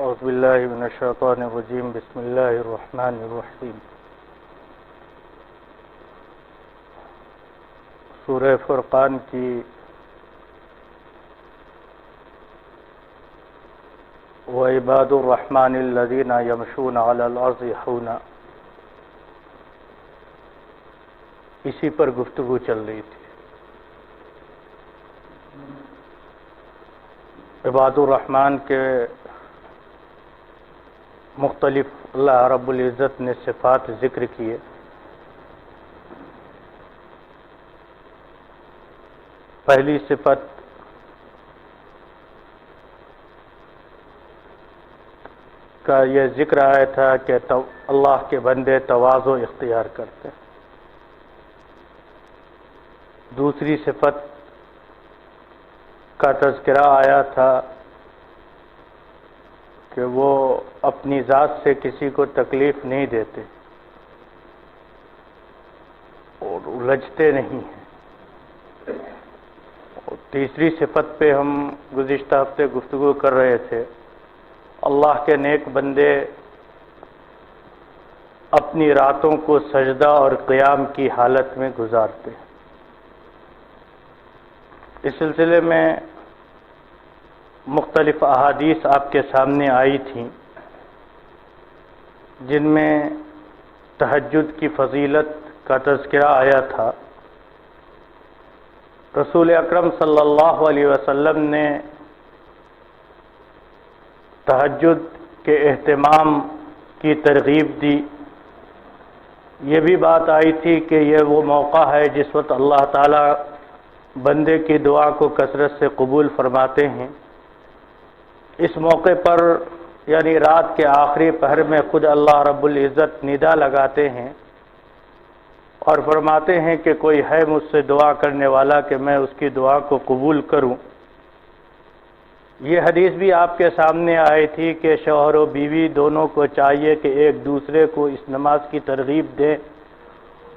اعوذ باللہ من الشیطان الرجیم بسم اللہ الرحمن الرحیم سورہ فرقان کی وعباد الرحمن الذین یمشون علی الارض حونا اسی پر گفتگو چل رہی تھی۔ عباد الرحمن کے مختلف اللہ رب العزت نے صفات ذکر کیے۔ پہلی صفت کا یہ ذکر آیا تھا کہ اللہ کے بندے تواضع اختیار کرتے ہیں۔ دوسری صفت کا تذکرہ آیا تھا کہ وہ اپنی ذات سے کسی کو تکلیف نہیں دیتے اور الجھتے نہیں ہیں۔ اور تیسری صفت پہ ہم گزشتہ ہفتے گفتگو کر رہے تھے، اللہ کے نیک بندے اپنی راتوں کو سجدہ اور قیام کی حالت میں گزارتے ہیں۔ اس سلسلے میں مختلف احادیث آپ کے سامنے آئی تھیں، جن میں تہجد کی فضیلت کا تذکرہ آیا تھا۔ رسول اکرم صلی اللہ علیہ وسلم نے تہجد کے اہتمام کی ترغیب دی۔ یہ بھی بات آئی تھی کہ یہ وہ موقع ہے جس وقت اللہ تعالی بندے کی دعا کو کثرت سے قبول فرماتے ہیں۔ اس موقع پر یعنی رات کے آخری پہر میں خود اللہ رب العزت ندا لگاتے ہیں اور فرماتے ہیں کہ کوئی ہے مجھ سے دعا کرنے والا کہ میں اس کی دعا کو قبول کروں۔ یہ حدیث بھی آپ کے سامنے آئی تھی کہ شوہر و بیوی دونوں کو چاہیے کہ ایک دوسرے کو اس نماز کی ترغیب دیں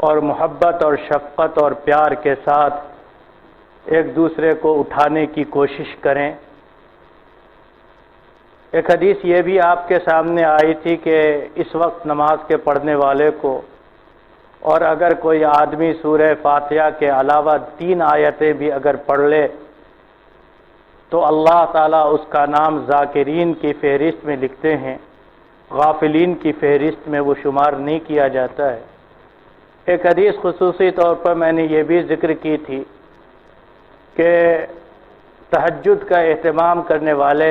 اور محبت اور شفقت اور پیار کے ساتھ ایک دوسرے کو اٹھانے کی کوشش کریں۔ ایک حدیث یہ بھی آپ کے سامنے آئی تھی کہ اس وقت نماز کے پڑھنے والے کو اور اگر کوئی آدمی سورہ فاتحہ کے علاوہ 3 آیتیں بھی اگر پڑھ لے تو اللہ تعالیٰ اس کا نام ذاکرین کی فہرست میں لکھتے ہیں، غافلین کی فہرست میں وہ شمار نہیں کیا جاتا ہے۔ ایک حدیث خصوصی طور پر میں نے یہ بھی ذکر کی تھی کہ تہجد کا اہتمام کرنے والے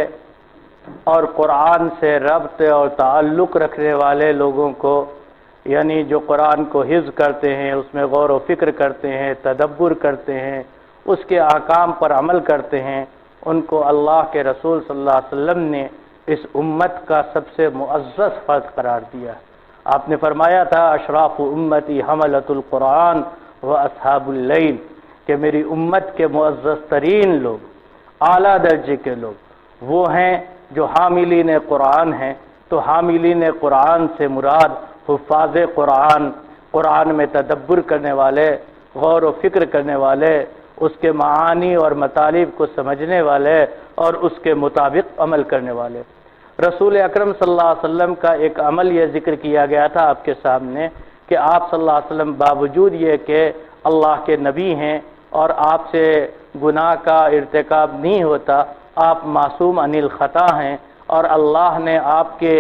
اور قرآن سے ربط اور تعلق رکھنے والے لوگوں کو، یعنی جو قرآن کو حفظ کرتے ہیں، اس میں غور و فکر کرتے ہیں، تدبر کرتے ہیں، اس کے احکام پر عمل کرتے ہیں، ان کو اللہ کے رسول صلی اللہ علیہ وسلم نے اس امت کا سب سے معزز فرد قرار دیا۔ آپ نے فرمایا تھا اشراف امتی حملۃ القرآن و اصحاب اللیل، کہ میری امت کے معزز ترین لوگ، اعلیٰ درجے کے لوگ وہ ہیں جو حاملین قرآن ہیں۔ تو حاملین قرآن سے مراد حفاظ قرآن، قرآن میں تدبر کرنے والے، غور و فکر کرنے والے، اس کے معانی اور مطالب کو سمجھنے والے اور اس کے مطابق عمل کرنے والے۔ رسول اکرم صلی اللہ علیہ وسلم کا ایک عمل یہ ذکر کیا گیا تھا آپ کے سامنے کہ آپ صلی اللہ علیہ وسلم باوجود یہ کہ اللہ کے نبی ہیں اور آپ سے گناہ کا ارتکاب نہیں ہوتا، آپ معصوم عن الخطا ہیں، اور اللہ نے آپ کے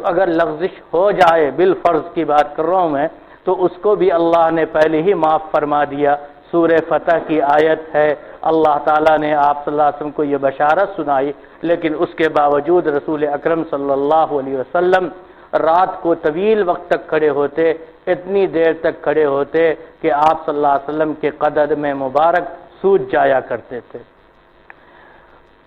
اگر لغزش ہو جائے، بالفرض کی بات کر رہا ہوں میں، تو اس کو بھی اللہ نے پہلے ہی معاف فرما دیا۔ سورہ فتح کی آیت ہے، اللہ تعالیٰ نے آپ صلی اللہ علیہ وسلم کو یہ بشارت سنائی، لیکن اس کے باوجود رسول اکرم صلی اللہ علیہ وسلم رات کو طویل وقت تک کھڑے ہوتے، اتنی دیر تک کھڑے ہوتے کہ آپ صلی اللہ علیہ وسلم کے قدم مبارک سوج جایا کرتے تھے۔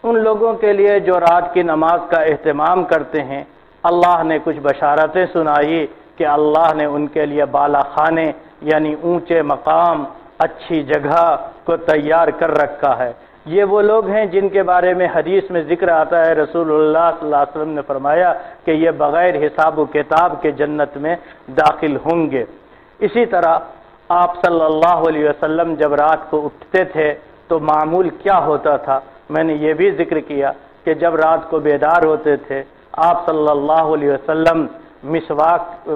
ان لوگوں کے لیے جو رات کی نماز کا اہتمام کرتے ہیں، اللہ نے کچھ بشارتیں سنائی کہ اللہ نے ان کے لیے بالا خانے یعنی اونچے مقام، اچھی جگہ کو تیار کر رکھا ہے۔ یہ وہ لوگ ہیں جن کے بارے میں حدیث میں ذکر آتا ہے، رسول اللہ صلی اللہ علیہ وسلم نے فرمایا کہ یہ بغیر حساب و کتاب کے جنت میں داخل ہوں گے۔ اسی طرح آپ صلی اللہ علیہ وسلم جب رات کو اٹھتے تھے تو معمول کیا ہوتا تھا، میں نے یہ بھی ذکر کیا کہ جب رات کو بیدار ہوتے تھے آپ صلی اللہ علیہ وسلم مسواک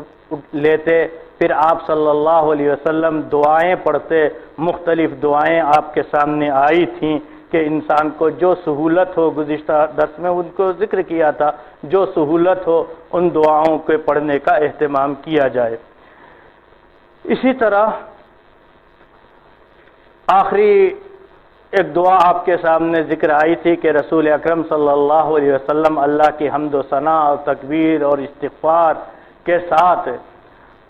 لیتے، پھر آپ صلی اللہ علیہ وسلم دعائیں پڑھتے، مختلف دعائیں آپ کے سامنے آئی تھیں کہ انسان کو جو سہولت ہو، گزشتہ درس میں ان کو ذکر کیا تھا، جو سہولت ہو ان دعاؤں کے پڑھنے کا اہتمام کیا جائے۔ اسی طرح آخری ایک دعا آپ کے سامنے ذکر آئی تھی کہ رسول اکرم صلی اللہ علیہ وسلم اللہ کی حمد و ثنا اور تکبیر اور استغفار کے ساتھ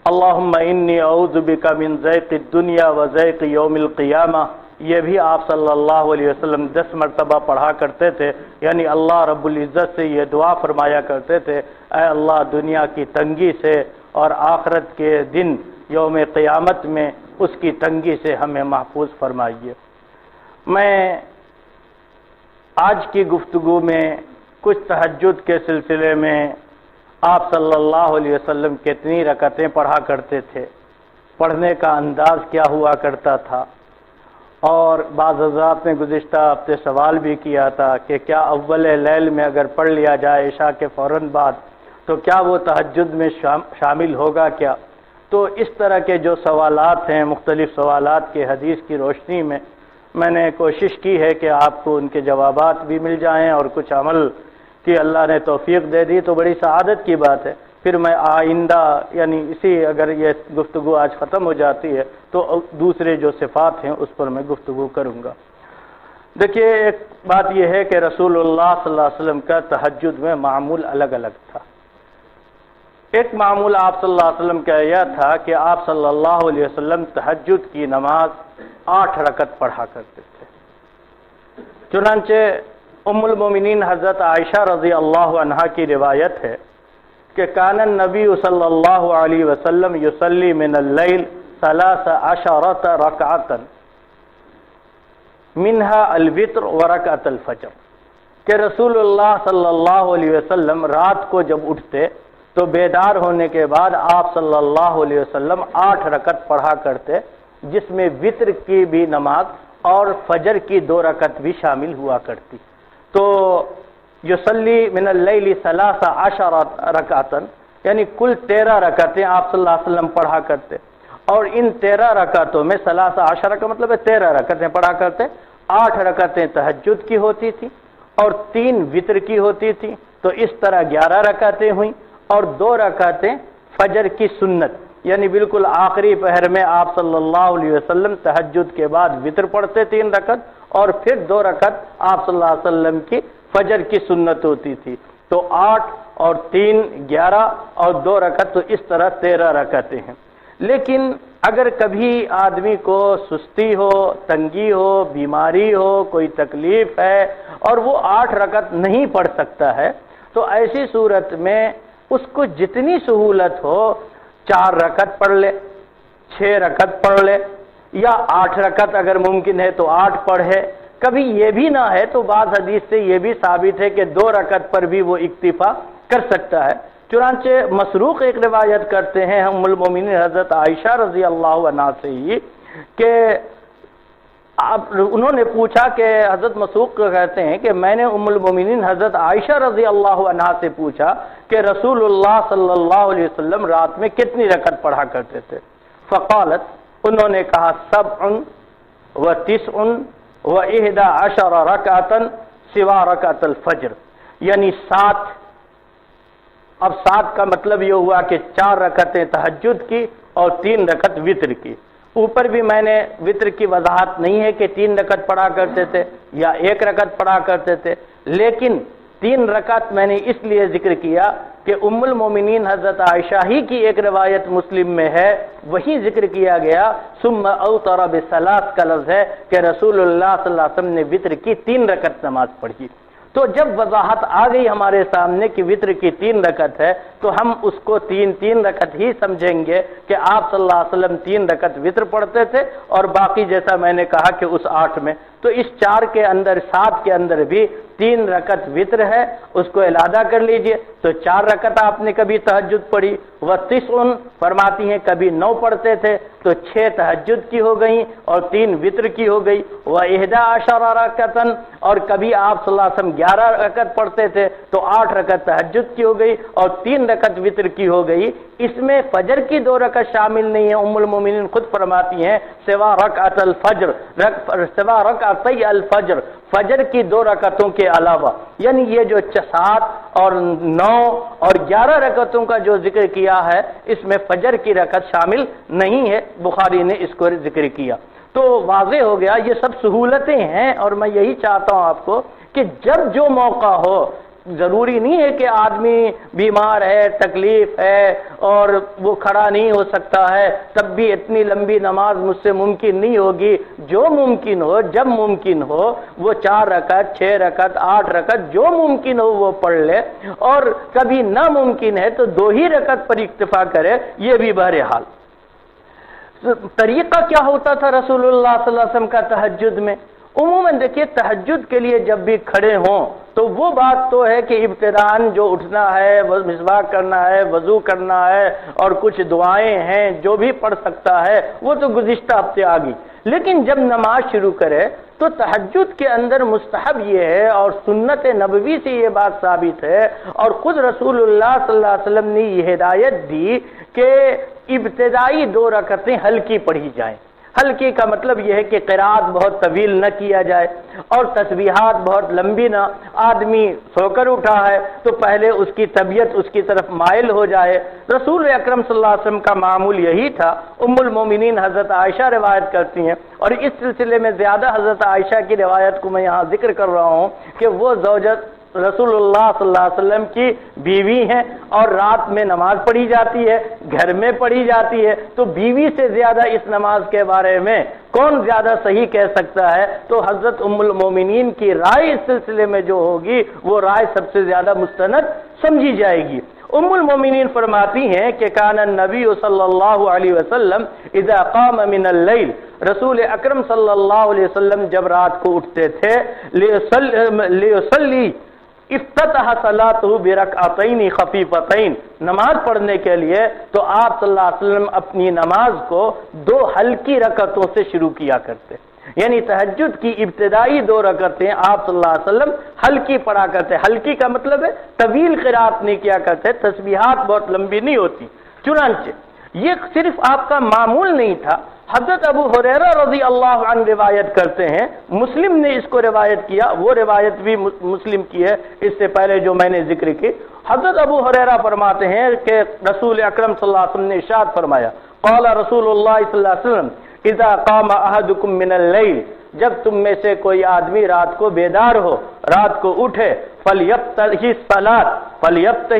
اللہم انی اعوذ بک من ضیق الدنیا و ضیق یوم القیامہ، یہ بھی آپ صلی اللہ علیہ وسلم 10 مرتبہ پڑھا کرتے تھے، یعنی اللہ رب العزت سے یہ دعا فرمایا کرتے تھے، اے اللہ دنیا کی تنگی سے اور آخرت کے دن یوم قیامت میں اس کی تنگی سے ہمیں محفوظ فرمائیے۔ میں آج کی گفتگو میں کچھ تہجد کے سلسلے میں آپ صلی اللہ علیہ وسلم کتنی رکعتیں پڑھا کرتے تھے، پڑھنے کا انداز کیا ہوا کرتا تھا، اور بعض حضرات نے گزشتہ ہفتے سوال بھی کیا تھا کہ کیا اول لیل میں اگر پڑھ لیا جائے عشاء کے فوراً بعد تو کیا وہ تہجد میں شامل ہوگا کیا؟ تو اس طرح کے جو سوالات ہیں، مختلف سوالات کے حدیث کی روشنی میں نے کوشش کی ہے کہ آپ کو ان کے جوابات بھی مل جائیں اور کچھ عمل کی اللہ نے توفیق دے دی تو بڑی سعادت کی بات ہے۔ پھر میں آئندہ یعنی اگر یہ گفتگو آج ختم ہو جاتی ہے تو دوسرے جو صفات ہیں اس پر میں گفتگو کروں گا۔ دیکھیے ایک بات یہ ہے کہ رسول اللہ صلی اللہ علیہ وسلم کا تہجد میں معمول الگ الگ تھا۔ ایک معمول آپ صلی اللہ علیہ وسلم کا یہ تھا کہ آپ صلی اللہ علیہ وسلم تہجد کی نماز 8 رکعت پڑھا کرتے تھے۔ چنانچہ ام المومنین حضرت عائشہ رضی اللہ عنہا کی روایت ہے کہ کان النبی صلی اللہ علیہ وسلم یصلی من اللیل 13 رکعتا منها الوتر ورکعت الفجر، کہ رسول اللہ صلی اللہ علیہ وسلم رات کو جب اٹھتے تو بیدار ہونے کے بعد آپ صلی اللہ علیہ وسلم 8 رکعت پڑھا کرتے، جس میں وتر کی بھی نماز اور فجر کی 2 رکعت بھی شامل ہوا کرتی۔ تو یصلی من اللیل 13 رکعتا یعنی کل 13 رکعتیں آپ صلی اللہ علیہ وسلم پڑھا کرتے، اور ان 13 رکعتوں میں 13 کا مطلب ہے 13 رکعتیں پڑھا کرتے، 8 رکعتیں تہجد کی ہوتی تھی اور 3 وتر کی ہوتی تھی، تو اس طرح 11 رکعتیں ہوئیں، اور 2 رکعتیں فجر کی سنت، یعنی بالکل آخری پہر میں آپ صلی اللہ علیہ وسلم تہجد کے بعد وتر پڑھتے 3 رکعت، اور پھر 2 رکعت آپ صلی اللہ علیہ وسلم کی فجر کی سنت ہوتی تھی۔ تو 8 اور 3 11 اور 2 رکعت، تو اس طرح 13 رکعتیں ہیں۔ لیکن اگر کبھی آدمی کو سستی ہو، تنگی ہو، بیماری ہو، کوئی تکلیف ہے اور وہ 8 رکعت نہیں پڑھ سکتا ہے، تو ایسی صورت میں اس کو جتنی سہولت ہو 4 رکعت پڑھ لے، 6 رکعت پڑھ لے، یا 8 رکعت اگر ممکن ہے تو 8 پڑھے۔ کبھی یہ بھی نہ ہے تو بعض حدیث سے یہ بھی ثابت ہے کہ 2 رکعت پر بھی وہ اکتفا کر سکتا ہے۔ چنانچہ مسروق ایک روایت کرتے ہیں ام المومنین حضرت عائشہ رضی اللہ عنہا سے ہی کہ انہوں نے پوچھا کہ حضرت مسروق کہتے ہیں کہ میں نے ام المومنین حضرت عائشہ رضی اللہ عنہا سے پوچھا کہ رسول اللہ صلی اللہ علیہ وسلم رات میں کتنی رکعت پڑھا کرتے تھے؟ فقالت، انہوں نے کہا 7 و 9 و 11 رکعتا سوا رکعت الفجر، یعنی 7۔ اب 7 کا مطلب یہ ہوا کہ 4 رکعتیں تہجد کی اور 3 رکعت وتر کی۔ اوپر بھی میں نے وتر کی وضاحت نہیں ہے کہ 3 رکعت پڑھا کرتے تھے یا 1 رکعت پڑھا کرتے تھے، لیکن 3 رکعت میں نے اس لیے ذکر کیا کہ ام المومنین حضرت عائشہ ہی کی ایک روایت مسلم میں ہے، وہی ذکر کیا گیا ثم اوتر بثلاث کا لفظ ہے کہ رسول اللہ صلی اللہ علیہ وسلم نے وتر کی 3 رکعت نماز پڑھی۔ تو جب وضاحت آ گئی ہمارے سامنے کہ وتر کی 3 رکعت ہے تو ہم اس کو 3 رکعت ہی سمجھیں گے کہ آپ صلی اللہ علیہ وسلم 3 رکعت وتر پڑھتے تھے اور باقی جیسا میں نے کہا کہ اس 8 میں تو اس 4 کے اندر 7 کے اندر بھی 3 رکعت وطر ہے، اس کو علیحدہ کر لیجئے تو 4 رکعت آپ نے کبھی تہجد پڑھی۔ وَتِسْعٌ فرماتی ہیں کبھی 9 پڑھتے تھے تو 6 تہجد کی ہو گئیں اور 3 وطر کی ہو گئی۔ وَإِحْدَىٰ رَكَعَةً اور کبھی آپ صلی اللہ علیہ وسلم 11 رکعت پڑھتے تھے تو 8 رکعت تہجد کی ہو گئی اور 3 رکعت وطر کی ہو گئی۔ اس میں فجر کی 2 رکعت شامل نہیں ہے، ام المومنین خود فرماتی ہیں سوا رکعت الفجر، سوا رکعتي الفجر، فجر کی 2 رکعتوں کے علاوہ، یعنی یہ جو 7 اور 9 اور 11 رکعتوں کا جو ذکر کیا ہے اس میں فجر کی رکعت شامل نہیں ہے، بخاری نے اس کو ذکر کیا۔ تو واضح ہو گیا یہ سب سہولتیں ہیں، اور میں یہی چاہتا ہوں آپ کو کہ جب جو موقع ہو، ضروری نہیں ہے کہ آدمی بیمار ہے، تکلیف ہے اور وہ کھڑا نہیں ہو سکتا ہے تب بھی اتنی لمبی نماز مجھ سے ممکن نہیں ہوگی، جو ممکن ہو جب ممکن ہو وہ 4 رکعت 6 رکعت 8 رکعت جو ممکن ہو وہ پڑھ لے، اور کبھی ناممکن ہے تو 2 ہی رکعت پر اکتفا کرے، یہ بھی بہرحال۔ طریقہ کیا ہوتا تھا رسول اللہ صلی اللہ علیہ وسلم کا تہجد میں؟ عموماً دیکھیے تہجد کے لیے جب بھی کھڑے ہوں تو وہ بات تو ہے کہ ابتداءً جو اٹھنا ہے، مسواک کرنا ہے، وضو کرنا ہے اور کچھ دعائیں ہیں جو بھی پڑھ سکتا ہے وہ تو گزشتہ ہفتے آ گئی، لیکن جب نماز شروع کرے تو تہجد کے اندر مستحب یہ ہے اور سنت نبوی سے یہ بات ثابت ہے، اور خود رسول اللہ صلی اللہ علیہ وسلم نے یہ ہدایت دی کہ ابتدائی 2 رکعتیں ہلکی پڑھی جائیں۔ ہلکی کا مطلب یہ ہے کہ قرات بہت طویل نہ کیا جائے اور تسبیحات بہت لمبی نہ، آدمی سو کر اٹھا ہے تو پہلے اس کی طبیعت اس کی طرف مائل ہو جائے۔ رسول اکرم صلی اللہ علیہ وسلم کا معمول یہی تھا۔ ام المومنین حضرت عائشہ روایت کرتی ہیں، اور اس سلسلے میں زیادہ حضرت عائشہ کی روایت کو میں یہاں ذکر کر رہا ہوں کہ وہ زوجت رسول اللہ صلی اللہ علیہ وسلم کی بیوی ہیں اور رات میں نماز پڑھی جاتی ہے، گھر میں پڑھی جاتی ہے، تو بیوی سے زیادہ اس نماز کے بارے میں کون زیادہ صحیح کہہ سکتا ہے؟ تو حضرت ام المومنین کی رائے اس سلسلے میں جو ہوگی وہ رائے سب سے زیادہ مستند سمجھی جائے گی۔ ام المومنین فرماتی ہیں کہ کان النبی صلی اللہ علیہ وسلم اذا قام من اللیل، رسول اکرم صلی اللہ علیہ وسلم جب رات کو اٹھتے تھے لیصلی افتتح صلاتہ برکعتین خفیفتین، نماز پڑھنے کے لیے تو آپ صلی اللہ علیہ وسلم اپنی نماز کو 2 ہلکی رکعتوں سے شروع کیا کرتے، یعنی تہجد کی ابتدائی 2 رکعتیں آپ صلی اللہ علیہ وسلم ہلکی پڑھا کرتے۔ ہلکی کا مطلب ہے طویل قرات نہیں کیا کرتے، تسبیحات بہت لمبی نہیں ہوتی۔ چنانچہ یہ صرف آپ کا معمول نہیں تھا، حضرت ابو ہریرہ رضی اللہ عنہ روایت کرتے ہیں، مسلم نے اس کو روایت کیا، وہ روایت بھی مسلم کی ہے اس سے پہلے جو میں نے ذکر کی۔ حضرت ابو ہریرہ فرماتے ہیں کہ رسول اکرم صلی اللہ علیہ وسلم نے ارشاد فرمایا، قال رسول اللہ صلی اللہ علیہ وسلم اذا قام احدکم من اللیل، جب تم میں سے کوئی آدمی رات کو بیدار ہو، رات کو اٹھے، فلیفتح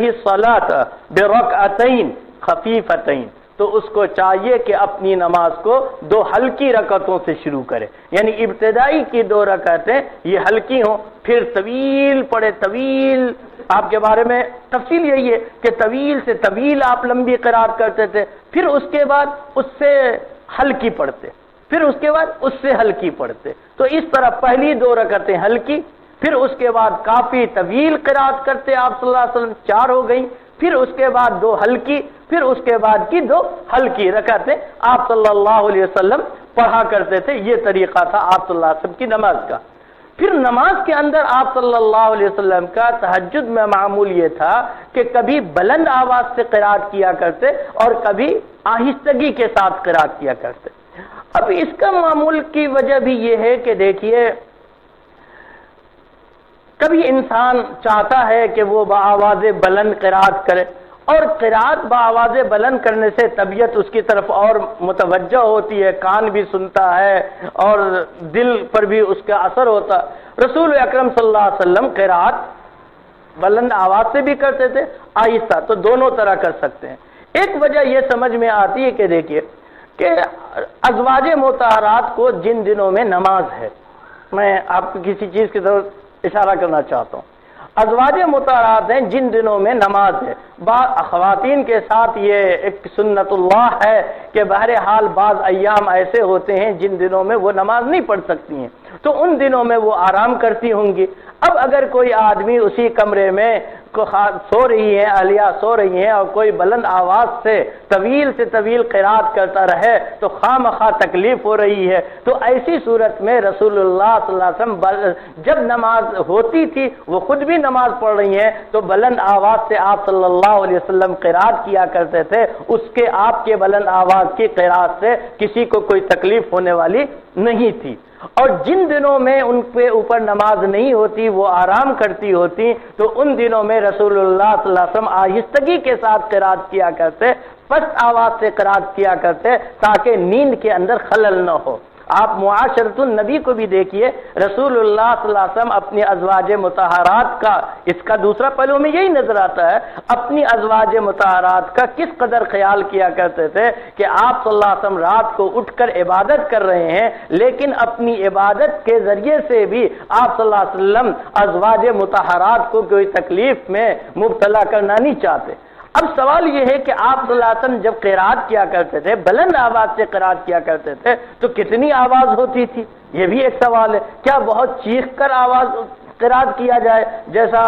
الصلاۃ برکعتین خفیفتین، تو اس کو چاہیے کہ اپنی نماز کو 2 ہلکی رکعتوں سے شروع کرے، یعنی ابتدائی کی 2 رکعتیں یہ ہلکی ہوں، پھر طویل پڑھے۔ طویل آپ کے بارے میں تفصیل یہی ہے کہ طویل سے طویل آپ لمبی قرات کرتے تھے، پھر اس کے بعد اس سے ہلکی پڑھتے، پھر اس کے بعد اس سے ہلکی پڑھتے، تو اس طرح پہلی 2 رکعتیں ہلکی، پھر اس کے بعد کافی طویل قرات کرتے آپ صلی اللہ علیہ وسلم، 4 ہو گئی، پھر اس کے بعد 2 ہلکی، پھر اس کے بعد کی 2 ہلکی رکعتیں آپ صلی اللہ علیہ وسلم پڑھا کرتے تھے۔ یہ طریقہ تھا آپ صلی اللہ علیہ وسلم کی نماز کا۔ پھر نماز کے اندر آپ صلی اللہ علیہ وسلم کا تہجد میں معمول یہ تھا کہ کبھی بلند آواز سے قرات کیا کرتے اور کبھی آہستگی کے ساتھ قرات کیا کرتے۔ اب اس کا معمول کی وجہ بھی یہ ہے کہ دیکھیے کبھی انسان چاہتا ہے کہ وہ بآواز بلند قرات کرے، اور قرات بآواز بلند کرنے سے طبیعت اس کی طرف اور متوجہ ہوتی ہے، کان بھی سنتا ہے اور دل پر بھی اس کا اثر ہوتا۔ رسول اکرم صلی اللہ علیہ وسلم قرات بلند آواز سے بھی کرتے تھے، آہستہ، تو دونوں طرح کر سکتے ہیں۔ ایک وجہ یہ سمجھ میں آتی ہے کہ دیکھیے کہ ازواج مطہرات کو جن دنوں میں نماز ہے، میں آپ کو کسی چیز کی طرف اشارہ کرنا چاہتا ہوں، ازواج مطہرات ہیں جن دنوں میں نماز ہے. خواتین کے ساتھ یہ ایک سنت اللہ ہے کہ بہرحال بعض ایام ایسے ہوتے ہیں جن دنوں میں وہ نماز نہیں پڑھ سکتی ہیں، تو ان دنوں میں وہ آرام کرتی ہوں گی. اب اگر کوئی آدمی اسی کمرے میں سو رہی ہے، اہلیہ سو رہی ہیں، اور کوئی بلند آواز سے طویل قرات کرتا رہے تو خواہ مخواہ تکلیف ہو رہی ہے. تو ایسی صورت میں رسول اللہ صلی اللہ علیہ وسلم جب نماز ہوتی تھی، وہ خود بھی نماز پڑھ رہی ہیں، تو بلند آواز سے آپ صلی اللہ علیہ وسلم قرات کیا کرتے تھے. اس کے آپ کے بلند آواز کی قرات سے کسی کو کوئی تکلیف ہونے والی نہیں تھی. اور جن دنوں میں ان کے اوپر نماز نہیں ہوتی، وہ آرام کرتی ہوتی، تو ان دنوں میں رسول اللہ صلی اللہ علیہ وسلم آہستگی کے ساتھ قرات کیا کرتے، پست آواز سے قرات کیا کرتے، تاکہ نیند کے اندر خلل نہ ہو. آپ معاشرت النبی کو بھی دیکھیے، رسول اللہ صلی اللہ علیہ وسلم اپنی ازواج مطہرات کا، اس کا دوسرا پہلو میں یہی نظر آتا ہے، اپنی ازواج مطہرات کا کس قدر خیال کیا کرتے تھے کہ آپ صلی اللہ علیہ وسلم رات کو اٹھ کر عبادت کر رہے ہیں، لیکن اپنی عبادت کے ذریعے سے بھی آپ صلی اللہ علیہ وسلم ازواج مطہرات کو کوئی تکلیف میں مبتلا کرنا نہیں چاہتے. اب سوال یہ ہے کہ آپ صلی اللہ علیہ وسلم جب قرات کیا کرتے تھے، بلند آواز سے قرات کیا کرتے تھے، تو کتنی آواز ہوتی تھی؟ یہ بھی ایک سوال ہے. کیا بہت چیخ کر آواز قرات کیا جائے جیسا؟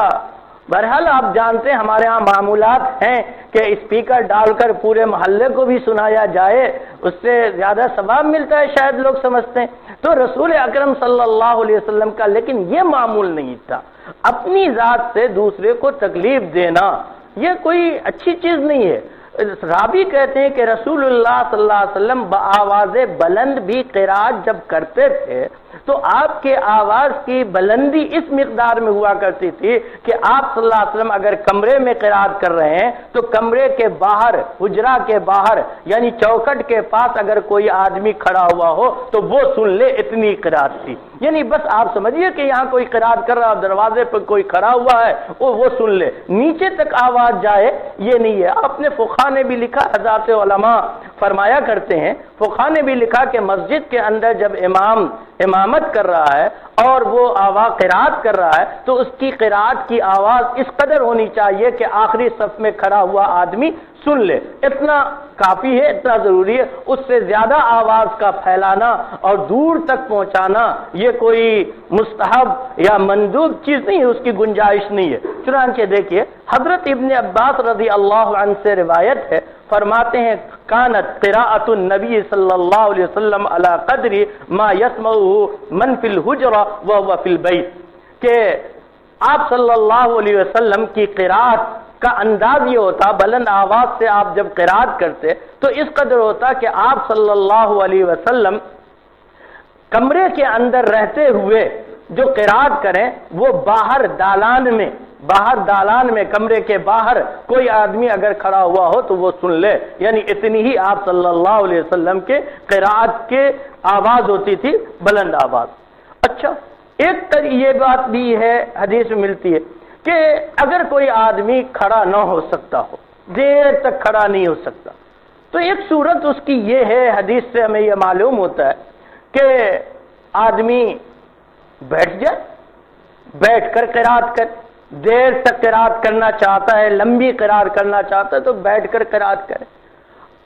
بہرحال آپ جانتے ہیں ہمارے ہاں معمولات ہیں کہ اسپیکر ڈال کر پورے محلے کو بھی سنایا جائے، اس سے زیادہ ثواب ملتا ہے شاید لوگ سمجھتے ہیں. تو رسول اکرم صلی اللہ علیہ وسلم کا لیکن یہ معمول نہیں تھا. اپنی ذات سے دوسرے کو تکلیف دینا یہ کوئی اچھی چیز نہیں ہے. رابی کہتے ہیں کہ رسول اللہ صلی اللہ علیہ وسلم بآواز بلند بھی قرات جب کرتے تھے تو آپ کے آواز کی بلندی اس مقدار میں ہوا کرتی تھی کہ آپ صلی اللہ علیہ وسلم اگر کمرے میں قرات کر رہے ہیں تو کمرے کے باہر، حجرہ کے باہر یعنی چوکھٹ کے پاس اگر کوئی آدمی کھڑا ہوا ہو تو وہ سن لے، اتنی قرات تھی. یعنی بس آپ سمجھیے کہ یہاں کوئی قرات کر رہا، دروازے پر کوئی کھڑا ہوا ہے، وہ سن لے، نیچے تک آواز جائے یہ نہیں ہے. اپنے فقہا نے بھی لکھا، حضرات علماء فرمایا کرتے ہیں، فقہا نے بھی لکھا کہ مسجد کے اندر جب امام امامت کر رہا ہے اور وہ آواز قرات کر رہا ہے تو اس کی قرات کی آواز اس قدر ہونی چاہیے کہ آخری صف میں کھڑا ہوا آدمی سن لے. اتنا کافی ہے، اتنا ضروری ہے. اس سے زیادہ آواز کا پھیلانا اور دور تک پہنچانا یہ کوئی مستحب یا مندوب چیز نہیں ہے، اس کی گنجائش نہیں ہے. چنانچہ دیکھیے حضرت ابن عباس رضی اللہ عنہ سے روایت ہے، فرماتے ہیں کانت قراءۃ النبی صلی اللہ علیہ وسلم علی قدر ما یسمعہ من فی الحجرہ وہو فی البیت، کہ آپ صلی اللہ علیہ وسلم کی قراءت کا انداز یہ ہوتا، بلند آواز سے آپ جب قرات کرتے تو اس قدر ہوتا کہ آپ صلی اللہ علیہ وسلم کمرے کے اندر رہتے ہوئے جو قرات کریں وہ باہر دالان میں کمرے کے باہر کوئی آدمی اگر کھڑا ہوا ہو تو وہ سن لے. یعنی اتنی ہی آپ صلی اللہ علیہ وسلم کے قرات کے آواز ہوتی تھی، بلند آواز. اچھا، ایک یہ بات بھی ہے، حدیث میں ملتی ہے کہ اگر کوئی آدمی کھڑا نہ ہو سکتا ہو، دیر تک کھڑا نہیں ہو سکتا، تو ایک صورت اس کی یہ ہے، حدیث سے ہمیں یہ معلوم ہوتا ہے کہ آدمی بیٹھ جائے، بیٹھ کر قرات کر. دیر تک قرات کرنا چاہتا ہے، لمبی قرات کرنا چاہتا ہے تو بیٹھ کر قرات کرے.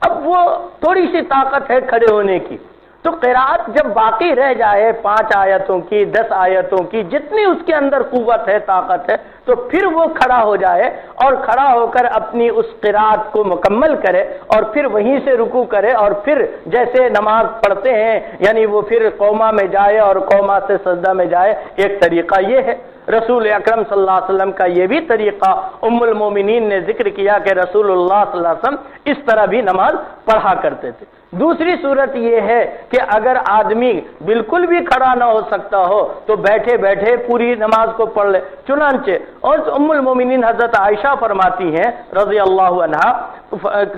اب وہ تھوڑی سی طاقت ہے کھڑے ہونے کی، تو قرات جب باقی رہ جائے 5 آیتوں کی، 10 آیتوں کی، جتنی اس کے اندر قوت ہے، طاقت ہے، تو پھر وہ کھڑا ہو جائے اور کھڑا ہو کر اپنی اس قرات کو مکمل کرے اور پھر وہیں سے رکوع کرے اور پھر جیسے نماز پڑھتے ہیں یعنی وہ پھر قوما میں جائے اور قوما سے سجدہ میں جائے. ایک طریقہ یہ ہے. رسول اکرم صلی اللہ علیہ وسلم کا یہ بھی طریقہ ام المومنین نے ذکر کیا کہ رسول اللہ صلی اللہ علیہ وسلم اس طرح بھی نماز پڑھا کرتے تھے. دوسری صورت یہ ہے کہ اگر آدمی بالکل بھی کھڑا نہ ہو سکتا ہو تو بیٹھے بیٹھے پوری نماز کو پڑھ لے. چنانچہ اور ام المومنین حضرت عائشہ فرماتی ہیں رضی اللہ عنہا،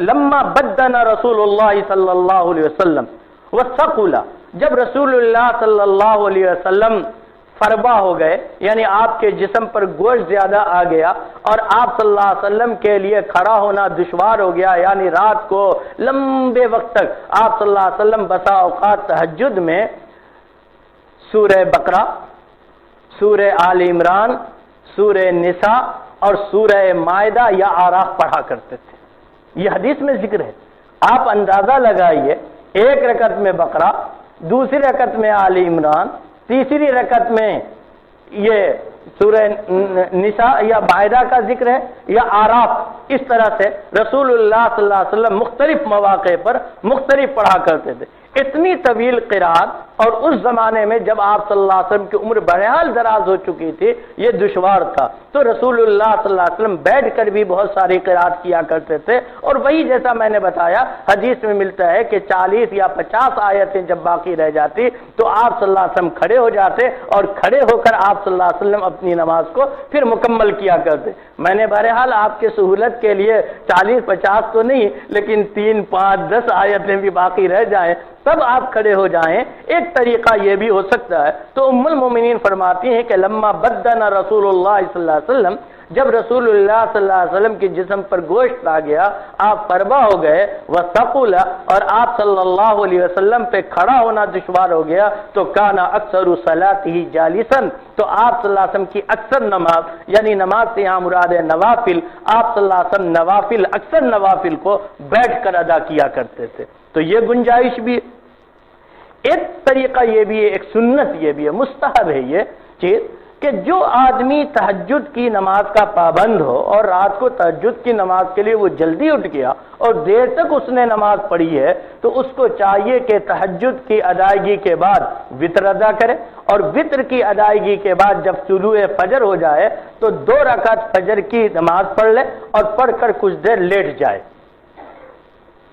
لما بدن رسول اللہ صلی اللہ علیہ وسلم وثقل، جب رسول اللہ صلی اللہ علیہ وسلم فربا ہو گئے یعنی آپ کے جسم پر گوشت زیادہ آ گیا اور آپ صلی اللہ علیہ وسلم کے لیے کھڑا ہونا دشوار ہو گیا، یعنی رات کو لمبے وقت تک آپ صلی اللہ علیہ وسلم بسا اوقات تہجد میں سورہ بقرہ، سورہ آل عمران سورہ نساء اور سورہ مائدہ یا آراف پڑھا کرتے تھے. یہ حدیث میں ذکر ہے. آپ اندازہ لگائیے، ایک رکعت میں بقرہ، دوسری رکعت میں آل عمران، تیسری رکعت میں یہ سورہ نساء یا مائدہ کا ذکر ہے یا آراف. اس طرح سے رسول اللہ صلی اللہ علیہ وسلم مختلف مواقع پر مختلف پڑھا کرتے تھے. اتنی طویل قرات، اور اس زمانے میں جب آپ صلی اللہ علیہ وسلم کی عمر بہرحال دراز ہو چکی تھی، یہ دشوار تھا، تو رسول اللہ صلی اللہ علیہ وسلم بیٹھ کر بھی بہت ساری قرات کیا کرتے تھے. اور وہی جیسا میں نے بتایا حدیث میں ملتا ہے کہ 40 یا 50 آیتیں جب باقی رہ جاتی تو آپ صلی اللہ علیہ وسلم کھڑے ہو جاتے اور کھڑے ہو کر آپ صلی اللہ علیہ وسلم اپنی نماز کو پھر مکمل کیا کرتے. میں نے بہرحال آپ کے سہولت کے لیے 40-50 تو نہیں، لیکن 3, 5, 10 آیتیں بھی باقی رہ جائیں تب آپ کھڑے ہو جائیں. ایک طریقہ یہ بھی ہو سکتا ہے. تو ام المومنین فرماتی ہیں کہ لما بدنا رسول اللہ صلی اللہ علیہ وسلم، جب رسول اللہ صلی اللہ علیہ وسلم کے جسم پر گوشت آ گیا، آپ پربا ہو گئے، وثقل، اور آپ صلی اللہ علیہ وسلم پہ کھڑا ہونا دشوار ہو گیا، تو کانا اکثر صلاته جالسا، تو آپ صلی اللہ علیہ وسلم کی اکثر نماز، یعنی نماز سے یہاں مراد ہے نوافل، آپ صلی اللہ علیہ وسلم نوافل، اکثر نوافل کو بیٹھ کر ادا کیا کرتے تھے. تو یہ گنجائش بھی ہے. ایک طریقہ یہ بھی ہے، ایک سنت یہ بھی ہے، مستحب ہے یہ چیز کہ جو آدمی تہجد کی نماز کا پابند ہو اور رات کو تہجد کی نماز کے لیے وہ جلدی اٹھ گیا اور دیر تک اس نے نماز پڑھی ہے، تو اس کو چاہیے کہ تہجد کی ادائیگی کے بعد وتر ادا کرے، اور وتر کی ادائیگی کے بعد جب طلوع فجر ہو جائے تو 2 رکعت فجر کی نماز پڑھ لے اور پڑھ کر کچھ دیر لیٹ جائے.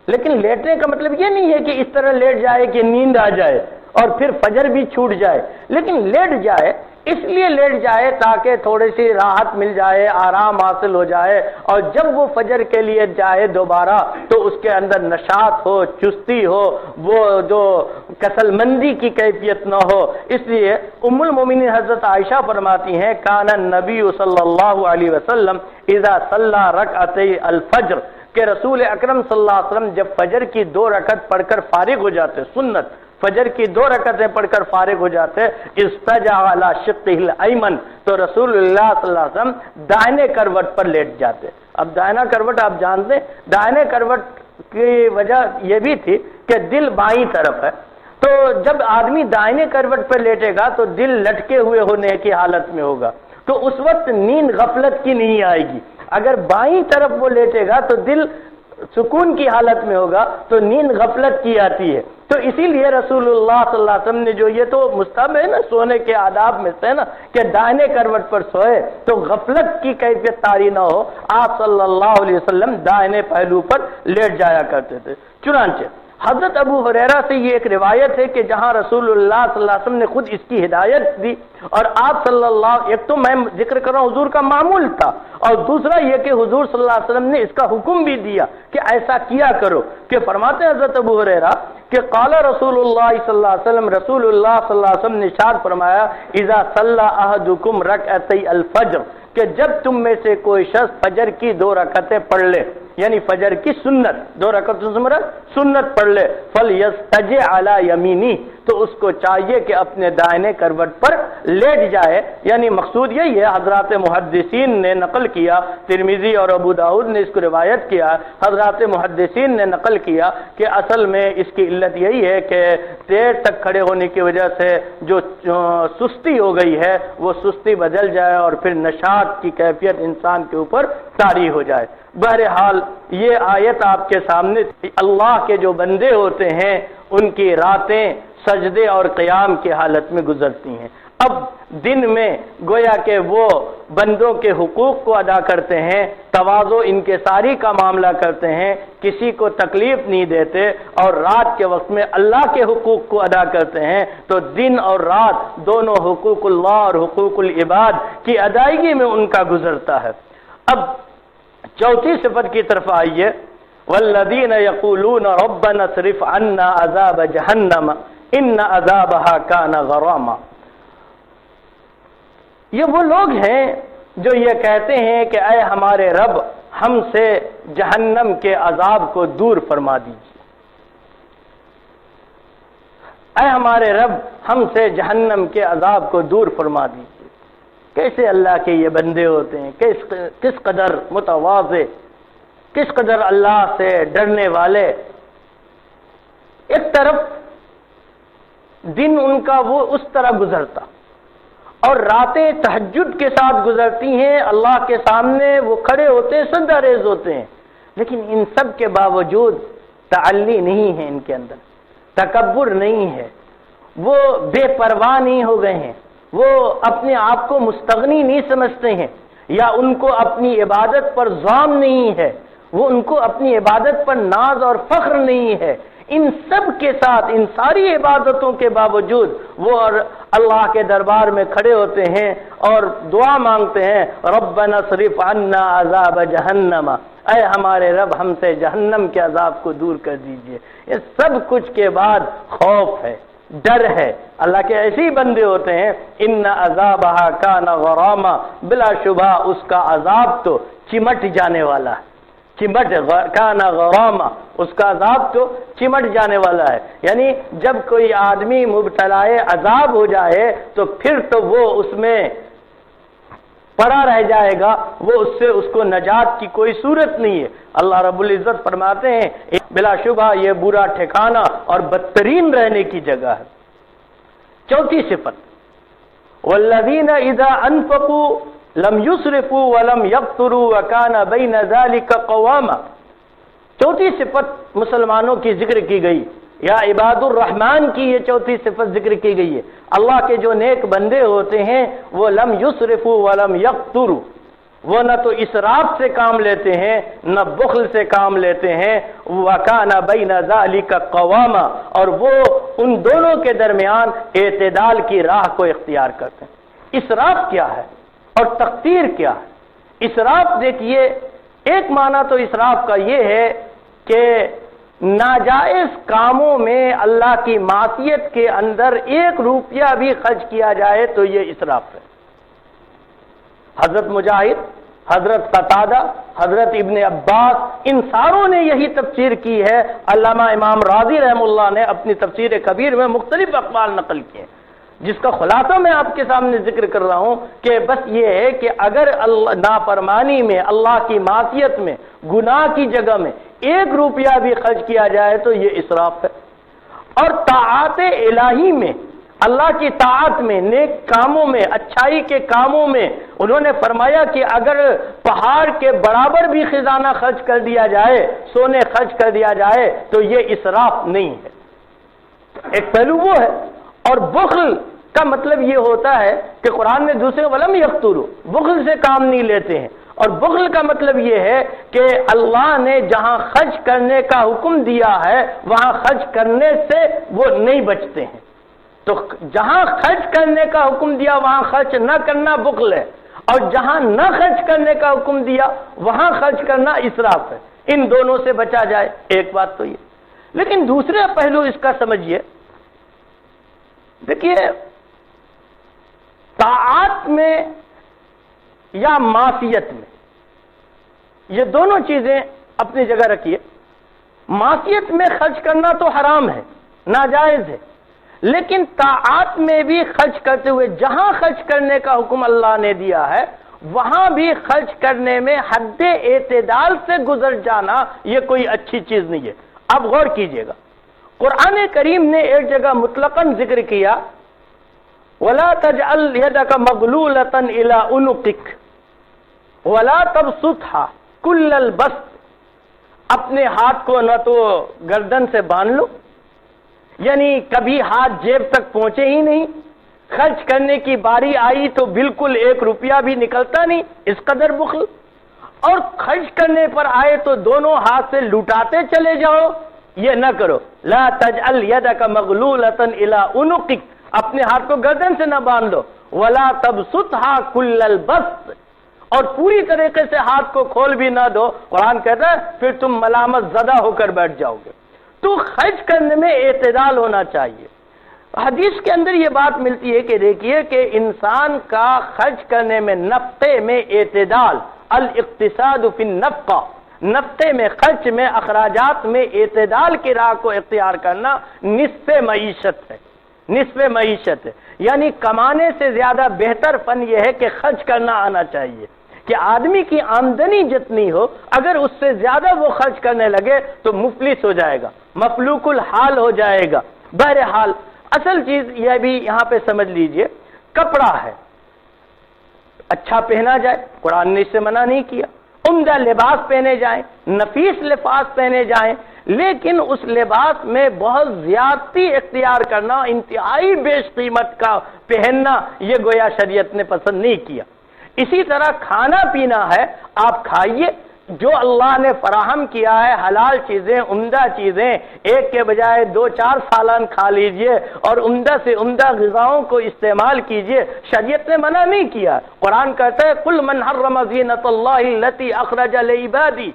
لیکن لیٹنے کا مطلب یہ نہیں ہے کہ اس طرح لیٹ جائے کہ نیند آ جائے اور پھر فجر بھی چھوٹ جائے، لیکن لیٹ جائے اس لیے لیٹ جائے تاکہ تھوڑی سی راحت مل جائے، آرام حاصل ہو جائے، اور جب وہ فجر کے لیے جائے دوبارہ تو اس کے اندر نشاط ہو، چستی ہو، وہ جو کسل مندی کی کیفیت نہ ہو. اس لیے ام المومنین حضرت عائشہ فرماتی ہیں کان النبی صلی اللہ علیہ وسلم اذا صلی رکعتي الفجر، کہ رسول اکرم صلی اللہ علیہ وسلم جب فجر کی 2 رکعت پڑھ کر فارغ ہو جاتے، سنت فجر کی 2 رکعتیں پڑھ کر فارغ ہو جاتے، استجع علی شقہ الایمن، تو رسول اللہ صلی اللہ علیہ وسلم دائنے کروٹ پر لیٹ جاتے. اب دائنا کروٹ آپ جانتے ہیں، دائنے کروٹ کی وجہ یہ بھی تھی کہ دل بائیں طرف ہے، تو جب آدمی دائنے کروٹ پر لیٹے گا تو دل لٹکے ہوئے ہونے کی حالت میں ہوگا، تو اس وقت نیند غفلت کی نہیں آئے گی. اگر بائیں طرف وہ لیٹے گا تو دل سکون کی حالت میں ہوگا تو نیند غفلت کی آتی ہے. تو اسی لیے رسول اللہ صلی اللہ علیہ وسلم نے جو یہ تو مستحب ہے نا، سونے کے آداب میں سے نا کہ دائنے کروٹ پر سوئے تو غفلت کی کیفیت طاری نہ ہو، آپ صلی اللہ علیہ وسلم دائنے پہلو پر لیٹ جایا کرتے تھے. چنانچہ حضرت ابو ہریرہ سے یہ ایک روایت ہے کہ جہاں رسول اللہ صلی اللہ علیہ وسلم نے خود اس کی ہدایت دی، اور آپ صلی اللہ، ایک تو میں ذکر کر رہا ہوں حضور کا معمول تھا، اور دوسرا یہ کہ حضور صلی اللہ علیہ وسلم نے اس کا حکم بھی دیا کہ ایسا کیا کرو. کہ فرماتے ہیں حضرت ابو ہریرہ کہ قال رسول اللہ صلی اللہ علیہ وسلم، رسول اللہ صلی اللہ علیہ وسلم نے ارشاد فرمایا اذا صلی احدکم رکعتی الفجر، کہ جب تم میں سے کوئی شخص فجر کی 2 رکعتیں پڑھ لے، یعنی فجر کی سنت 2 رکعتوں سے مراد سنت پڑھ لے، فلیستجع علی یمینی، تو اس کو چاہیے کہ اپنے دائنے کروٹ پر لیٹ جائے. یعنی مقصود یہی ہے، حضرات محدثین نے نقل کیا، ترمذی اور ابو داؤد نے اس کو روایت کیا، حضرات محدثین نے نقل کیا کہ اصل میں اس کی علت یہی ہے کہ دیر تک کھڑے ہونے کی وجہ سے جو سستی ہو گئی ہے وہ سستی بدل جائے اور پھر نشاط کی کیفیت انسان کے اوپر طاری ہو جائے. بہرحال یہ آیت آپ کے سامنے، اللہ کے جو بندے ہوتے ہیں ان کی راتیں سجدے اور قیام کی حالت میں گزرتی ہیں. اب دن میں گویا کہ وہ بندوں کے حقوق کو ادا کرتے ہیں، تواضع انکساری کا معاملہ کرتے ہیں، کسی کو تکلیف نہیں دیتے، اور رات کے وقت میں اللہ کے حقوق کو ادا کرتے ہیں. تو دن اور رات دونوں حقوق اللہ اور حقوق العباد کی ادائیگی میں ان کا گزرتا ہے. اب چوتھی صفت کی طرف آئیے، والذین یقولون ربنا اصرف عنا عذاب جہنم ان عذابها کان غراما. یہ وہ لوگ ہیں جو یہ کہتے ہیں کہ اے ہمارے رب ہم سے جہنم کے عذاب کو دور فرما دیجیے، اے ہمارے رب ہم سے جہنم کے عذاب کو دور فرما دیجیے. کیسے اللہ کے یہ بندے ہوتے ہیں، کس قدر متواضع، کس قدر اللہ سے ڈرنے والے۔ ایک طرف دن ان کا وہ اس طرح گزرتا اور راتیں تہجد کے ساتھ گزرتی ہیں، اللہ کے سامنے وہ کھڑے ہوتے ہیں، سجدہ ریز ہوتے ہیں، لیکن ان سب کے باوجود تعلی نہیں ہے، ان کے اندر تکبر نہیں ہے، وہ بے پرواہ نہیں ہو گئے ہیں، وہ اپنے آپ کو مستغنی نہیں سمجھتے ہیں، یا ان کو اپنی عبادت پر ظلم نہیں ہے، وہ ان کو اپنی عبادت پر ناز اور فخر نہیں ہے۔ ان سب کے ساتھ، ان ساری عبادتوں کے باوجود وہ اللہ کے دربار میں کھڑے ہوتے ہیں اور دعا مانگتے ہیں، ربنا اصرف عنا عذاب جہنم، اے ہمارے رب ہم سے جہنم کے عذاب کو دور کر دیجئے۔ یہ سب کچھ کے بعد خوف ہے، ڈر ہے۔ اللہ کے ایسے ہی بندے ہوتے ہیں، ان عذابها کان غراما، بلا شبہ اس کا عذاب تو چمٹ جانے والا ہے، کان غراما، اس کا عذاب تو چمٹ جانے والا ہے۔ یعنی جب کوئی آدمی مبتلا عذاب ہو جائے تو پھر تو وہ اس میں پڑا رہ جائے گا، وہ اس کو نجات کی کوئی صورت نہیں ہے۔ اللہ رب العزت فرماتے ہیں بلا شبہ یہ برا ٹھکانہ اور بدترین رہنے کی جگہ ہے۔ چوتھی صفت، والذین اذا انفقوا لم یسرفوا ولم یقتروا وکان بین ذلک قواما۔ چوتھی صفت مسلمانوں کی ذکر کی گئی، یا عباد الرحمن کی یہ چوتھی صفت ذکر کی گئی ہے۔ اللہ کے جو نیک بندے ہوتے ہیں وہ لم یسرفوا ولم یقتروا، وہ نہ تو اسراف سے کام لیتے ہیں نہ بخل سے کام لیتے ہیں، وکان بین ذلک قواما، اور وہ ان دونوں کے درمیان اعتدال کی راہ کو اختیار کرتے ہیں۔ اسراف کیا ہے اور تقتیر کیا ہے؟ اسراف دیکھیے، ایک معنی تو اسراف کا یہ ہے کہ ناجائز کاموں میں اللہ کی معصیت کے اندر 1 روپیہ بھی خرچ کیا جائے تو یہ اسراف ہے۔ حضرت مجاہد، حضرت قتادہ، حضرت ابن عباس، ان ساروں نے یہی تفسیر کی ہے۔ علامہ امام راضی رحمہ اللہ نے اپنی تفسیر کبیر میں مختلف اقوال نقل کیے، جس کا خلاصہ میں آپ کے سامنے ذکر کر رہا ہوں کہ بس یہ ہے کہ اگر نافرمانی میں، اللہ کی معصیت میں، گناہ کی جگہ میں 1 روپیہ بھی خرچ کیا جائے تو یہ اسراف ہے۔ اور طاعات الہی میں، اللہ کی طاعت میں، نیک کاموں میں، اچھائی کے کاموں میں انہوں نے فرمایا کہ اگر پہاڑ کے برابر بھی خزانہ خرچ کر دیا جائے، سونے خرچ کر دیا جائے تو یہ اسراف نہیں ہے۔ ایک پہلو وہ ہے۔ اور بخل کا مطلب یہ ہوتا ہے کہ قرآن میں دوسرے ولم یقتروا، بخل سے کام نہیں لیتے ہیں، اور بخل کا مطلب یہ ہے کہ اللہ نے جہاں خرچ کرنے کا حکم دیا ہے وہاں خرچ کرنے سے وہ نہیں بچتے ہیں، تو جہاں خرچ کرنے کا حکم دیا وہاں خرچ نہ کرنا بخل ہے، اور جہاں نہ خرچ کرنے کا حکم دیا وہاں خرچ کرنا اسراف ہے۔ ان دونوں سے بچا جائے، ایک بات تو یہ۔ لیکن دوسرا پہلو اس کا سمجھیے، دیکھیے طاعات میں یا معصیت میں، یہ دونوں چیزیں اپنی جگہ رکھیے۔ معصیت میں خرچ کرنا تو حرام ہے، ناجائز ہے، لیکن طاعات میں بھی خرچ کرتے ہوئے جہاں خرچ کرنے کا حکم اللہ نے دیا ہے وہاں بھی خرچ کرنے میں حد اعتدال سے گزر جانا یہ کوئی اچھی چیز نہیں ہے۔ اب غور کیجئے گا، قرآن کریم نے ایک جگہ مطلقاً ذکر کیا وَلَا تَجْعَلْ يَدَكَ مَغْلُولَةً إِلَىٰ عُنُقِكَ وَلَا تَبْسُطْهَا كُلَّ الْبَسْطِ، اپنے ہاتھ کو نہ تو گردن سے باندھ لو، یعنی کبھی ہاتھ جیب تک پہنچے ہی نہیں، خرچ کرنے کی باری آئی تو بالکل 1 روپیہ بھی نکلتا نہیں، اس قدر بخل، اور خرچ کرنے پر آئے تو دونوں ہاتھ سے لٹاتے چلے جاؤ، یہ نہ کرو۔ لا تجعل يدك مغلولة الى عنقك، اپنے ہاتھ کو گردن سے نہ باندھ دو، ولا تبسطها كل البسط، اور پوری طریقے سے ہاتھ کو کھول بھی نہ دو۔ قرآن کہتا ہے پھر تم ملامت زدہ ہو کر بیٹھ جاؤ گے۔ تو خرچ کرنے میں اعتدال ہونا چاہیے۔ حدیث کے اندر یہ بات ملتی ہے کہ دیکھیے کہ انسان کا خرچ کرنے میں، نفقے میں اعتدال، الاقتصاد فی النفقہ، نفقے میں، خرچ میں، اخراجات میں اعتدال کی راہ کو اختیار کرنا نصف معیشت ہے، نصف معیشت ہے، یعنی کمانے سے زیادہ بہتر فن یہ ہے کہ خرچ کرنا آنا چاہیے، کہ آدمی کی آمدنی جتنی ہو اگر اس سے زیادہ وہ خرچ کرنے لگے تو مفلس ہو جائے گا، مفلوک الحال ہو جائے گا۔ بہرحال اصل چیز یہ بھی یہاں پہ سمجھ لیجئے، کپڑا ہے، اچھا پہنا جائے، قرآن نے اس سے منع نہیں کیا، عمدہ لباس پہنے جائیں، نفیس لباس پہنے جائیں، لیکن اس لباس میں بہت زیادتی اختیار کرنا، انتہائی بیش قیمت کا پہننا، یہ گویا شریعت نے پسند نہیں کیا۔ اسی طرح کھانا پینا ہے، آپ کھائیے جو اللہ نے فراہم کیا ہے، حلال چیزیں، عمدہ چیزیں، ایک کے بجائے 2-4 سالن کھا لیجئے اور عمدہ سے عمدہ غذاؤں کو استعمال کیجئے، شریعت نے منع نہیں کیا۔ قرآن کہتا ہے قُلْ مَنْ حَرَّمَ زِینَةَ اللَّهِ الَّتِی أَخْرَجَ لِعِبَادِهِ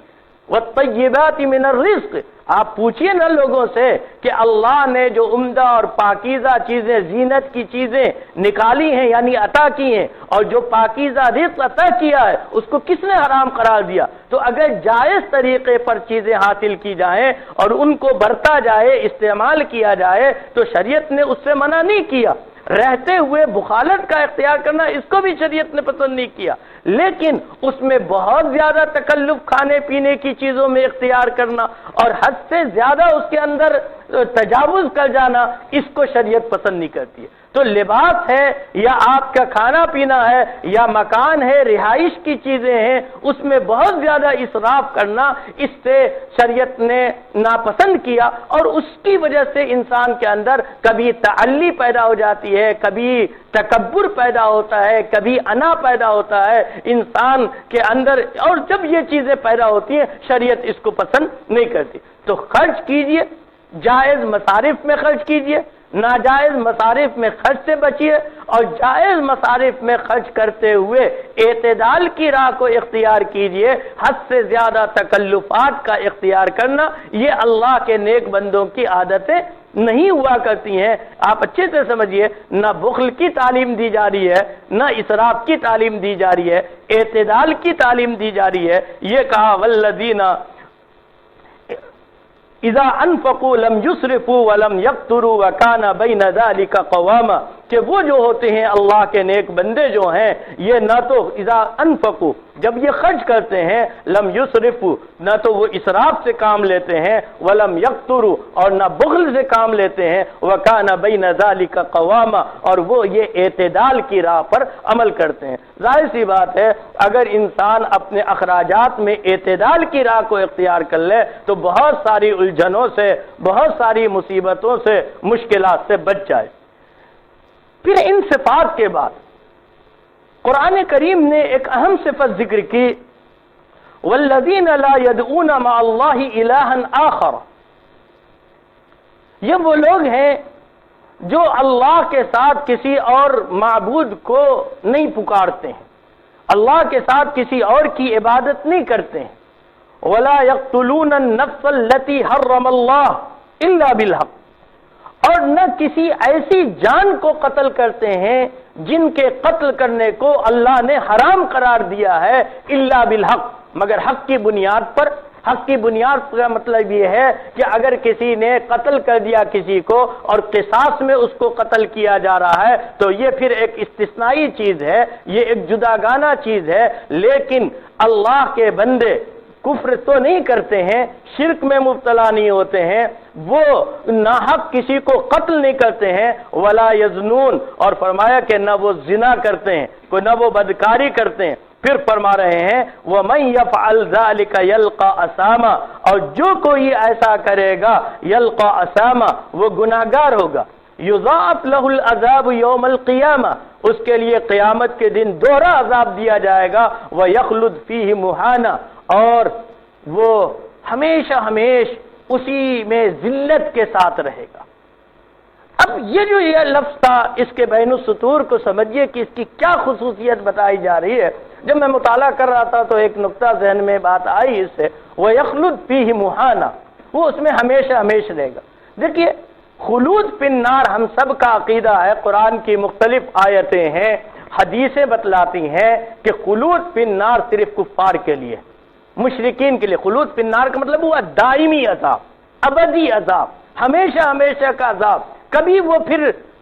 وَالطَّیِّبَاتِ مِنَ الرِّزْقِ، آپ پوچھئے نا لوگوں سے کہ اللہ نے جو عمدہ اور پاکیزہ چیزیں، زینت کی چیزیں نکالی ہیں یعنی عطا کی ہیں، اور جو پاکیزہ رزق عطا کیا ہے اس کو کس نے حرام قرار دیا؟ تو اگر جائز طریقے پر چیزیں حاصل کی جائیں اور ان کو برتا جائے، استعمال کیا جائے، تو شریعت نے اس سے منع نہیں کیا۔ رہتے ہوئے بخالت کا اختیار کرنا، اس کو بھی شریعت نے پسند نہیں کیا، لیکن اس میں بہت زیادہ تکلف کھانے پینے کی چیزوں میں اختیار کرنا اور حد سے زیادہ اس کے اندر تجاوز کر جانا، اس کو شریعت پسند نہیں کرتی ہے۔ تو لباس ہے یا آپ کا کھانا پینا ہے یا مکان ہے، رہائش کی چیزیں ہیں، اس میں بہت زیادہ اسراف کرنا، اس سے شریعت نے ناپسند کیا، اور اس کی وجہ سے انسان کے اندر کبھی تعلی پیدا ہو جاتی ہے، کبھی تکبر پیدا ہوتا ہے، کبھی انا پیدا ہوتا ہے انسان کے اندر، اور جب یہ چیزیں پیدا ہوتی ہیں شریعت اس کو پسند نہیں کرتی۔ تو خرچ کیجئے، جائز مصارف میں خرچ کیجئے، ناجائز مصارف میں خرچ سے بچیے، اور جائز مصارف میں خرچ کرتے ہوئے اعتدال کی راہ کو اختیار کیجئے۔ حد سے زیادہ تکلفات کا اختیار کرنا یہ اللہ کے نیک بندوں کی عادتیں نہیں ہوا کرتی ہیں۔ آپ اچھے سے سمجھیے، نہ بخل کی تعلیم دی جا رہی ہے، نہ اسراف کی تعلیم دی جا رہی ہے، اعتدال کی تعلیم دی جا رہی ہے۔ یہ کہا والذین اذا انفقوا لم يسرفوا ولم يقتروا وكان بين ذلك قواما، کہ وہ جو ہوتے ہیں اللہ کے نیک بندے جو ہیں، یہ نہ تو اذا انفقوا، جب یہ خرچ کرتے ہیں، لم یسرفوا، نہ تو وہ اسراف سے کام لیتے ہیں، ولم یقتروا، اور نہ بخل سے کام لیتے ہیں، وکان بین ذلک قواما، اور وہ یہ اعتدال کی راہ پر عمل کرتے ہیں۔ ظاہر سی بات ہے اگر انسان اپنے اخراجات میں اعتدال کی راہ کو اختیار کر لے تو بہت ساری الجھنوں سے، بہت ساری مصیبتوں سے، مشکلات سے بچ جائے۔ پھر ان صفات کے بعد قرآن کریم نے ایک اہم صفت ذکر کی، والذین لا يدعون مع اللہ الہا آخر، یہ وہ لوگ ہیں جو اللہ کے ساتھ کسی اور معبود کو نہیں پکارتے ہیں، اللہ کے ساتھ کسی اور کی عبادت نہیں کرتے ہیں۔ ولا يقتلون النفس التي حرم اللہ الا بالحق، اور نہ کسی ایسی جان کو قتل کرتے ہیں جن کے قتل کرنے کو اللہ نے حرام قرار دیا ہے، الا بالحق، مگر حق کی بنیاد پر۔ حق کی بنیاد کا مطلب یہ ہے کہ اگر کسی نے قتل کر دیا کسی کو اور قصاص میں اس کو قتل کیا جا رہا ہے تو یہ پھر ایک استثنائی چیز ہے، یہ ایک جداگانہ چیز ہے، لیکن اللہ کے بندے کفر تو نہیں کرتے ہیں، شرک میں مبتلا نہیں ہوتے ہیں، وہ ناحق کسی کو قتل نہیں کرتے ہیں، ولا یزنون، اور فرمایا کہ نہ وہ زنا کرتے ہیں، نہ وہ بدکاری کرتے ہیں۔ پھر فرما رہے ہیں وَمَن يَفْعَلْ ذَلِكَ يَلْقَى أَثَامًا، اور جو کوئی ایسا کرے گا یلقى أثاما، وہ گناہگار ہوگا۔ یضاعف له العذاب یوم القیامہ، اس کے لیے قیامت کے دن دوہرا عذاب دیا جائے گا، وَيَخْلُدْ فِيهِ مُهَانًا، اور وہ ہمیشہ اسی میں ذلت کے ساتھ رہے گا۔ اب یہ لفظ تھا، اس کے بین السطور کو سمجھیے کہ اس کی کیا خصوصیت بتائی جا رہی ہے۔ جب میں مطالعہ کر رہا تھا تو ایک نقطہ ذہن میں بات آئی اس سے، وَيَخْلُدْ فِيهِ مُهَانًا، وہ اس میں ہمیشہ رہے گا۔ دیکھیے خلود فی النار ہم سب کا عقیدہ ہے، قرآن کی مختلف آیتیں ہیں، حدیثیں بتلاتی ہیں کہ خلود فی النار صرف کفار کے لیے، مشرکین کے لیے۔ خلود فی النار کا مطلب ہوا دائمی عذاب، ابدی عذاب، ہمیشہ کا عذاب، کبھی وہ پھر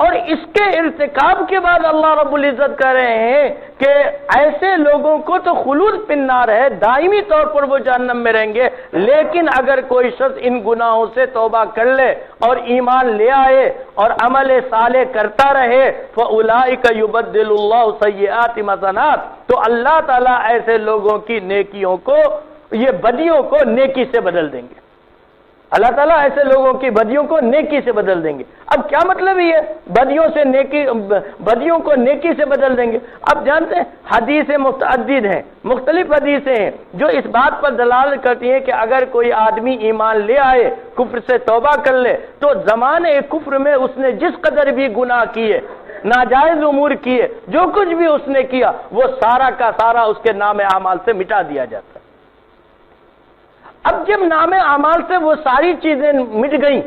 اور اس کے ارتکاب کے بعد اللہ رب العزت کہہ رہے ہیں کہ ایسے لوگوں کو تو خلود فی النار ہے، دائمی طور پر وہ جہنم میں رہیں گے، لیکن اگر کوئی شخص ان گناہوں سے توبہ کر لے اور ایمان لے آئے اور عمل صالح کرتا رہے فَأُولَئِكَ يُبَدِّلُ اللَّهُ سَيِّئَاتِ حَسَنَاتٍ، تو اللہ تعالیٰ ایسے لوگوں کی نیکیوں کو، یہ بدیوں کو نیکی سے بدل دیں گے۔ اللہ تعالیٰ ایسے لوگوں کی بدیوں کو نیکی سے بدل دیں گے۔ اب کیا مطلب یہ بدیوں سے نیکی، بدیوں کو نیکی سے بدل دیں گے؟ اب جانتے ہیں حدیثیں متعدد ہیں، مختلف حدیثیں ہیں جو اس بات پر دلالت کرتی ہیں کہ اگر کوئی آدمی ایمان لے آئے، کفر سے توبہ کر لے، تو زمانے کفر میں اس نے جس قدر بھی گناہ کیے، ناجائز امور کیے، جو کچھ بھی اس نے کیا، وہ سارا کا سارا اس کے نام اعمال سے مٹا دیا جاتا ہے۔ اب جب نام اعمال سے وہ ساری چیزیں مٹ گئیں،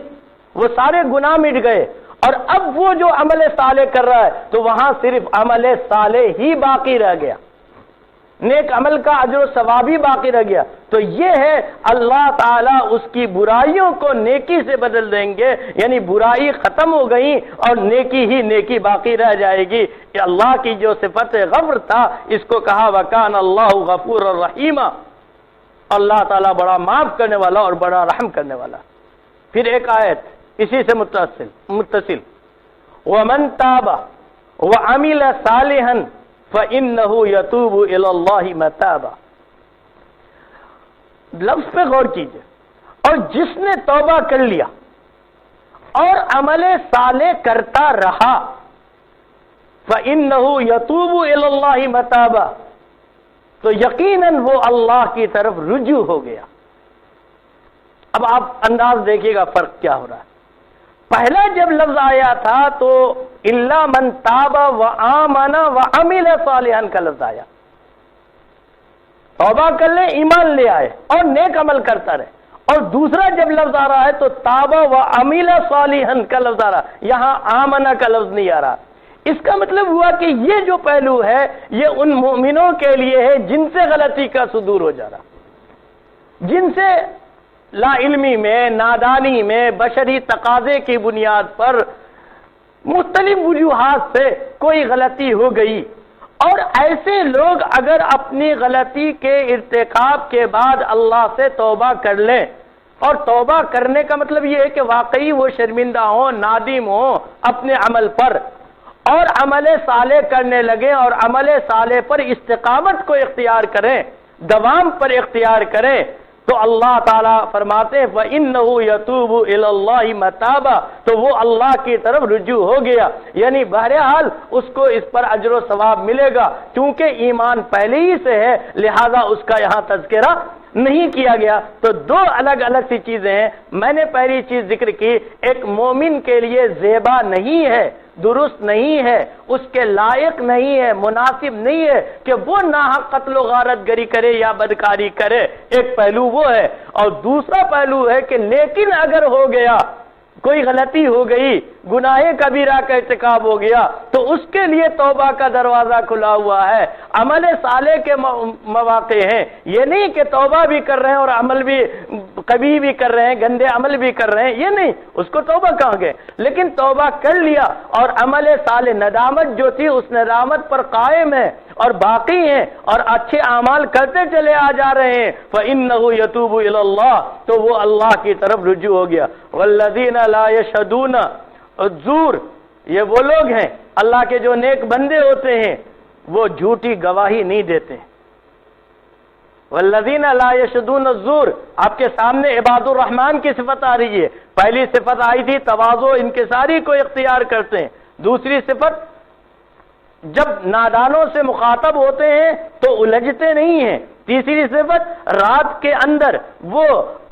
وہ سارے گناہ مٹ گئے، اور اب وہ جو عمل صالح کر رہا ہے تو وہاں صرف عمل صالح ہی باقی رہ گیا، نیک عمل کا اجر و ثواب ہی باقی رہ گیا۔ تو یہ ہے اللہ تعالیٰ اس کی برائیوں کو نیکی سے بدل دیں گے، یعنی برائی ختم ہو گئی اور نیکی ہی نیکی باقی رہ جائے گی۔ کہ اللہ کی جو صفت غفر تھا، اس کو کہا وَكَانَ اللَّهُ غَفُورًا رَحِيمًا، اللہ تعالیٰ بڑا معاف کرنے والا اور بڑا رحم کرنے والا۔ پھر ایک آیت اسی سے متصل وَمَن تَابَ وَعَمِلَ صَالِحًا فَإِنَّهُ يَتُوبُ إِلَى اللَّهِ مَتَابًا، لفظ پہ غور کیجئے، اور جس نے توبہ کر لیا اور عمل صالح کرتا رہا فَإِنَّهُ يَتُوبُ إِلَى اللَّهِ مَتَابًا، تو یقیناً وہ اللہ کی طرف رجوع ہو گیا۔ اب آپ انداز دیکھیے گا فرق کیا ہو رہا ہے۔ پہلا جب لفظ آیا تھا تو الا من تاب وآمن وعمل صالحا کا لفظ آیا، توبہ کر لے، ایمان لے آئے اور نیک عمل کرتا رہے۔ اور دوسرا جب لفظ آ رہا ہے تو تاب وعمل صالحا کا لفظ آ رہا، یہاں آمن کا لفظ نہیں آ رہا۔ اس کا مطلب ہوا کہ یہ جو پہلو ہے یہ ان مومنوں کے لیے ہے جن سے غلطی کا صدور ہو جا رہا، جن سے لا علمی میں، نادانی میں، بشری تقاضے کی بنیاد پر مختلف وجوہات سے کوئی غلطی ہو گئی، اور ایسے لوگ اگر اپنی غلطی کے ارتکاب کے بعد اللہ سے توبہ کر لیں، اور توبہ کرنے کا مطلب یہ ہے کہ واقعی وہ شرمندہ ہوں، نادم ہوں اپنے عمل پر، اور عمل صالح کرنے لگے اور عمل صالح پر استقامت کو اختیار کریں، دوام پر اختیار کریں، تو اللہ تعالیٰ فرماتے ہیں وَإِنَّهُ يَتُوبُ إِلَى اللَّهِ مَتَابًا، تو وہ اللہ کی طرف رجوع ہو گیا، یعنی بہرحال اس کو اس پر اجر و ثواب ملے گا، کیونکہ ایمان پہلے ہی سے ہے لہذا اس کا یہاں تذکرہ نہیں کیا گیا۔ تو دو الگ الگ سی چیزیں ہیں۔ میں نے پہلی چیز ذکر کی، ایک مومن کے لیے زیبا نہیں ہے، درست نہیں ہے، اس کے لائق نہیں ہے، مناسب نہیں ہے کہ وہ ناحق قتل و غارت گری کرے یا بدکاری کرے، ایک پہلو وہ ہے۔ اور دوسرا پہلو ہے کہ لیکن اگر ہو گیا، کوئی غلطی ہو گئی، گناہ کبیرہ کا ارتکاب ہو گیا، تو اس کے لیے توبہ کا دروازہ کھلا ہوا ہے، عمل صالح کے مواقع ہیں۔ یہ نہیں کہ توبہ بھی کر رہے ہیں اور عمل بھی کبھی بھی کر رہے ہیں، گندے عمل بھی کر رہے ہیں، یہ نہیں، اس کو توبہ کہاں گئے، لیکن توبہ کر لیا اور عمل صالح، ندامت جو تھی اس ندامت پر قائم ہے اور باقی ہیں اور اچھے اعمال کرتے چلے آ جا رہے ہیں، فَإِنَّهُ يَتُوبُ إِلَى اللَّهِ، تو وہ اللہ کی طرف رجوع ہو گیا۔ وَالَّذِينَ لَا يَشْهَدُونَ الزُّورَ، یہ وہ لوگ ہیں اللہ کے جو نیک بندے ہوتے ہیں وہ جھوٹی گواہی نہیں دیتے۔ والذین لا یشهدون الزور، آپ کے سامنے عباد الرحمن کی صفت آ رہی ہے۔ پہلی صفت آئی تھی تواضع انکساری کو اختیار کرتے ہیں، دوسری صفت جب نادانوں سے مخاطب ہوتے ہیں تو الجھتے نہیں ہیں، تیسری صفت رات کے اندر وہ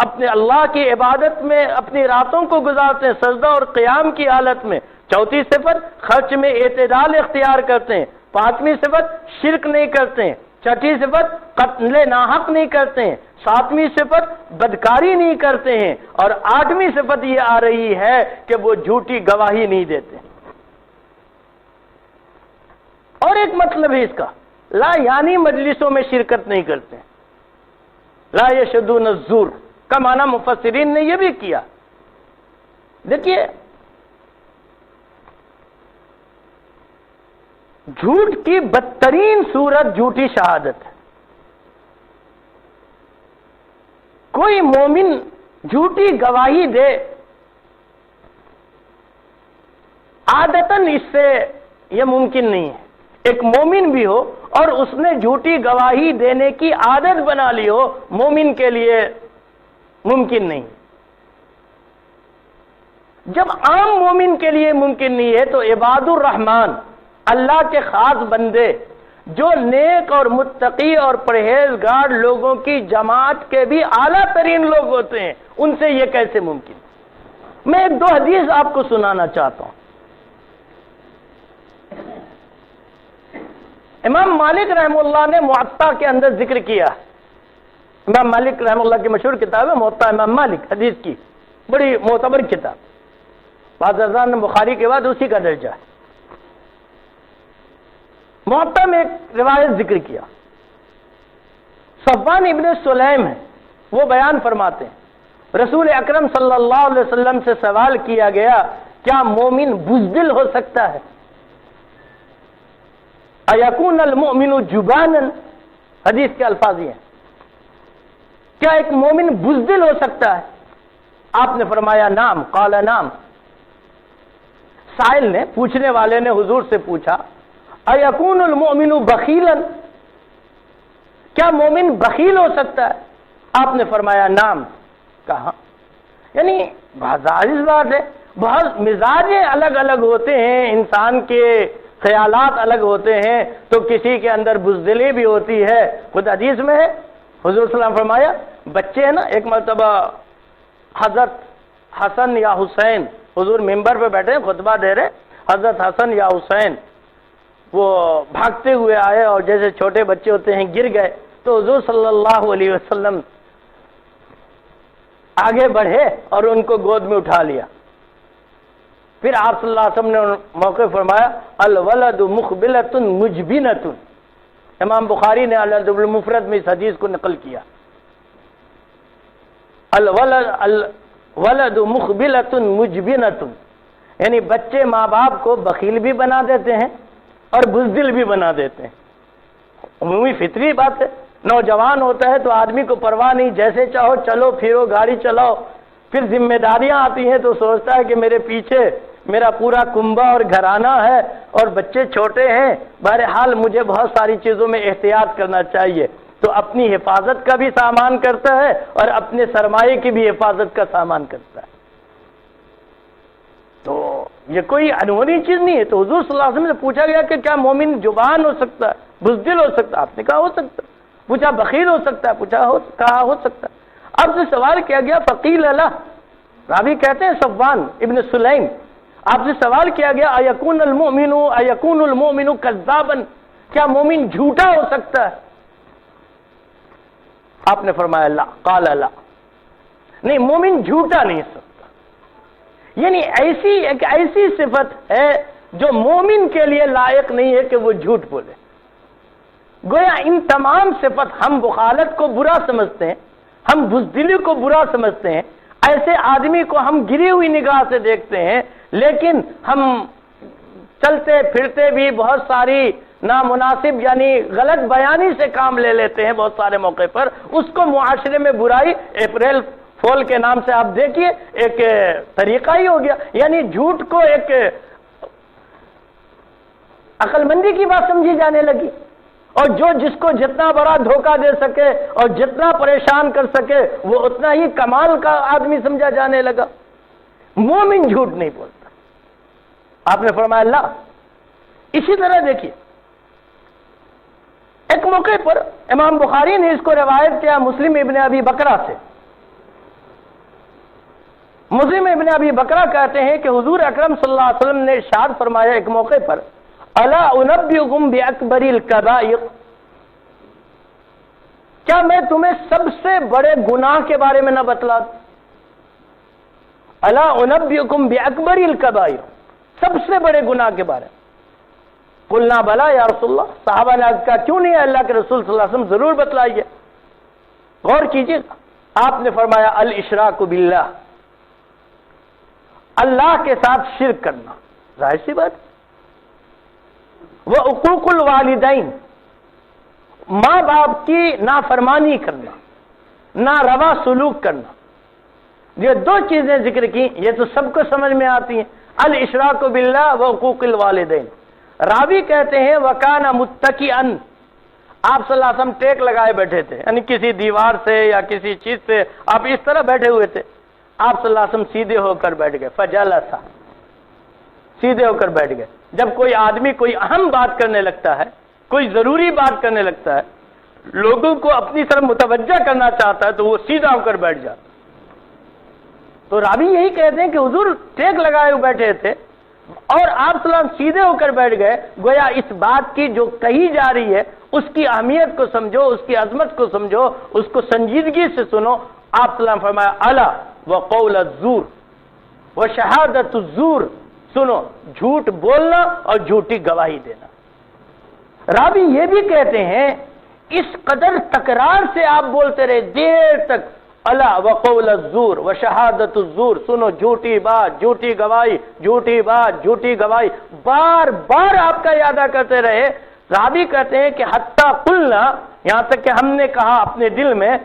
اپنے اللہ کی عبادت میں اپنی راتوں کو گزارتے ہیں سجدہ اور قیام کی حالت میں، چوتھی صفت خرچ میں اعتدال اختیار کرتے ہیں، پانچویں صفت شرک نہیں کرتے ہیں، چھٹی صفت قتل ناحق نہیں کرتے ہیں، ساتویں صفت بدکاری نہیں کرتے ہیں، اور آٹھویں صفت یہ آ رہی ہے کہ وہ جھوٹی گواہی نہیں دیتے۔ اور ایک مطلب ہے اس کا، لا یعنی مجلسوں میں شرکت نہیں کرتے، لا یشهدون الزور کا معنی مفسرین نے یہ بھی کیا۔ دیکھیے جھوٹ کی بدترین صورت جھوٹی شہادت ہے. کوئی مومن جھوٹی گواہی دے، عادتاً اس سے یہ ممکن نہیں ہے. ایک مومن بھی ہو اور اس نے جھوٹی گواہی دینے کی عادت بنا لی ہو، مومن کے لیے ممکن نہیں. جب عام مومن کے لیے ممکن نہیں ہے تو عباد الرحمن، اللہ کے خاص بندے جو نیک اور متقی اور پرہیزگار لوگوں کی جماعت کے بھی اعلیٰ ترین لوگ ہوتے ہیں، ان سے یہ کیسے ممکن؟ میں ایک دو حدیث آپ کو سنانا چاہتا ہوں. امام مالک رحمہ اللہ نے موطا کے اندر ذکر کیا. امام مالک رحمہ اللہ کی مشہور کتاب ہے موطا امام مالک، حدیث کی بڑی معتبر کتاب، بعض حضرات بخاری کے بعد اسی کا درجہ ہے. موطا میں ایک روایت ذکر کیا. صفوان ابن سلیم ہے، وہ بیان فرماتے ہیں رسول اکرم صلی اللہ علیہ وسلم سے سوال کیا گیا کیا مومن بزدل ہو سکتا ہے؟ اَيَكُونَ الْمُؤْمِنُ جُبَانًا، حدیث کے الفاظ یہ ہیں، کیا ایک مومن بزدل ہو سکتا ہے؟ آپ نے فرمایا نام، قال نام. سائل نے، پوچھنے والے نے حضور سے پوچھا اَيَكُونُ الْمُؤْمِنُ بَخِيلًا، کیا مومن بخیل ہو سکتا ہے؟ آپ نے فرمایا نام. کہا یعنی ظاہر بات ہے، بہت مزاج الگ الگ ہوتے ہیں، انسان کے خیالات الگ ہوتے ہیں، تو کسی کے اندر بزدلی بھی ہوتی ہے. خود حدیث میں ہے، حضور صلی اللہ علیہ وسلم فرمایا بچے ہیں نا، ایک مرتبہ حضرت حسن یا حسین، حضور ممبر پہ بیٹھے خطبہ دے رہے، حضرت حسن یا حسین وہ بھاگتے ہوئے آئے اور جیسے چھوٹے بچے ہوتے ہیں گر گئے، تو حضور صلی اللہ علیہ وسلم آگے بڑھے اور ان کو گود میں اٹھا لیا. پھر آپ صلی اللہ علیہ وسلم نے موقع فرمایا الولد مخبلۃ مجبنۃ. امام بخاری نے الادب المفرد میں اس حدیث کو نقل کیا. الولد مخبلۃ مجبنۃ، یعنی بچے ماں باپ کو بخیل بھی بنا دیتے ہیں اور بزدل بھی بنا دیتے ہیں. عمومی فطری بات ہے. نوجوان ہوتا ہے تو آدمی کو پرواہ نہیں، جیسے چاہو چلو پھرو، گاڑی چلاؤ. پھر ذمہ داریاں آتی ہیں تو سوچتا ہے کہ میرے پیچھے میرا پورا کنبہ اور گھرانہ ہے اور بچے چھوٹے ہیں، بہرحال مجھے بہت ساری چیزوں میں احتیاط کرنا چاہیے. تو اپنی حفاظت کا بھی سامان کرتا ہے اور اپنے سرمایے کی بھی حفاظت کا سامان کرتا ہے. تو یہ کوئی انہونی چیز نہیں ہے. تو حضور صلی اللہ علیہ وسلم سے پوچھا گیا کہ کیا مومن جبان ہو سکتا ہے، بزدل ہو سکتا ہے؟ آپ نے کہا ہو سکتا ہے. پوچھا بخیل ہو سکتا ہے؟ کہا ہو سکتا ہے. اب سے سوال کیا گیا فقیل اللہ، راوی کہتے ہیں صفوان ابن سلیم، آپ سے سوال کیا گیا اَيَكُونُ الْمُؤْمِنُ كَذَّابًا، کیا مومن جھوٹا ہو سکتا ہے؟ آپ نے فرمایا لا، قال لا، نہیں مومن جھوٹا نہیں سکتا. یعنی ایک ایسی صفت ہے جو مومن کے لیے لائق نہیں ہے کہ وہ جھوٹ بولے. گویا ان تمام صفت، ہم بخالت کو برا سمجھتے ہیں، ہم بزدلی کو برا سمجھتے ہیں، ایسے آدمی کو ہم گری ہوئی نگاہ سے دیکھتے ہیں، لیکن ہم چلتے پھرتے بھی بہت ساری نامناسب یعنی غلط بیانی سے کام لے لیتے ہیں بہت سارے موقع پر. اس کو معاشرے میں برائی، اپریل فول کے نام سے آپ دیکھیے، ایک طریقہ ہی ہو گیا. یعنی جھوٹ کو ایک عقل مندی کی بات سمجھی جانے لگی، اور جس کو جتنا بڑا دھوکہ دے سکے اور جتنا پریشان کر سکے وہ اتنا ہی کمال کا آدمی سمجھا جانے لگا. مومن جھوٹ نہیں بولتا. آپ نے فرمایا لا. اسی طرح دیکھیے ایک موقع پر امام بخاری نے اس کو روایت کیا مسلم ابن ابی بکرہ سے. مسلم ابن ابی بکرہ کہتے ہیں کہ حضور اکرم صلی اللہ علیہ وسلم نے ارشاد فرمایا ایک موقع پر الا انبئکم باکبر الکبائر، کیا میں تمہیں سب سے بڑے گناہ کے بارے میں نہ بتلا دوں؟ الا انبئکم باکبر الکبائر، سب سے بڑے گناہ کے بارے میں. قلنا بلا یا رسول اللہ، صحابہ نے کہا کیوں نہیں ہے اللہ کے رسول صلی اللہ علیہ وسلم، ضرور بتلائیے. غور کیجیے، آپ نے فرمایا الاشراک باللہ، اللہ کے ساتھ شرک کرنا. ظاہر سی بات، وہ حقوق الوالدین، ماں باپ کی نافرمانی کرنا، ناروا سلوک کرنا، یہ دو چیزیں ذکر کی، یہ تو سب کو سمجھ میں آتی ہیں، الاشراک باللہ و حقوق الوالدین۔ راوی کہتے ہیں وکان متکئا، آپ صلی اللہ علیہ وسلم ٹیک لگائے بیٹھے تھے، یعنی کسی دیوار سے یا کسی چیز سے آپ اس طرح بیٹھے ہوئے تھے، آپ صلی اللہ علیہ وسلم سیدھے ہو کر بیٹھ گئے، فجلس، سیدھے ہو کر بیٹھ گئے۔ جب کوئی آدمی کوئی اہم بات کرنے لگتا ہے، کوئی ضروری بات کرنے لگتا ہے، لوگوں کو اپنی طرف متوجہ کرنا چاہتا ہے تو وہ سیدھا ہو کر بیٹھ جاتا۔ تو راوی یہی کہتے ہیں کہ حضور ٹیک لگائے ہوئے بیٹھے تھے اور آپ صلی اللہ علیہ وسلم سیدھے ہو کر بیٹھ گئے، گویا اس بات کی جو کہی جا رہی ہے اس کی اہمیت کو سمجھو، اس کی عظمت کو سمجھو، اس کو سنجیدگی سے سنو۔ آپ صلی اللہ علیہ وسلم فرمایا الا وقول الزور وشہادت الزور، سنو، جھوٹ بولنا اور جھوٹی گواہی دینا۔ راوی یہ بھی کہتے ہیں اس قدر تکرار سے آپ بولتے رہے دیر تک، الا وقول الزور وشہادت الزور، سنو، جھوٹی بات، جھوٹی گواہی، جھوٹی بات، جھوٹی گواہی، بار بار آپ کا یادہ کرتے رہے۔ راوی کہتے ہیں کہ حتیٰ قلنا، یہاں تک کہ ہم نے کہا اپنے دل میں،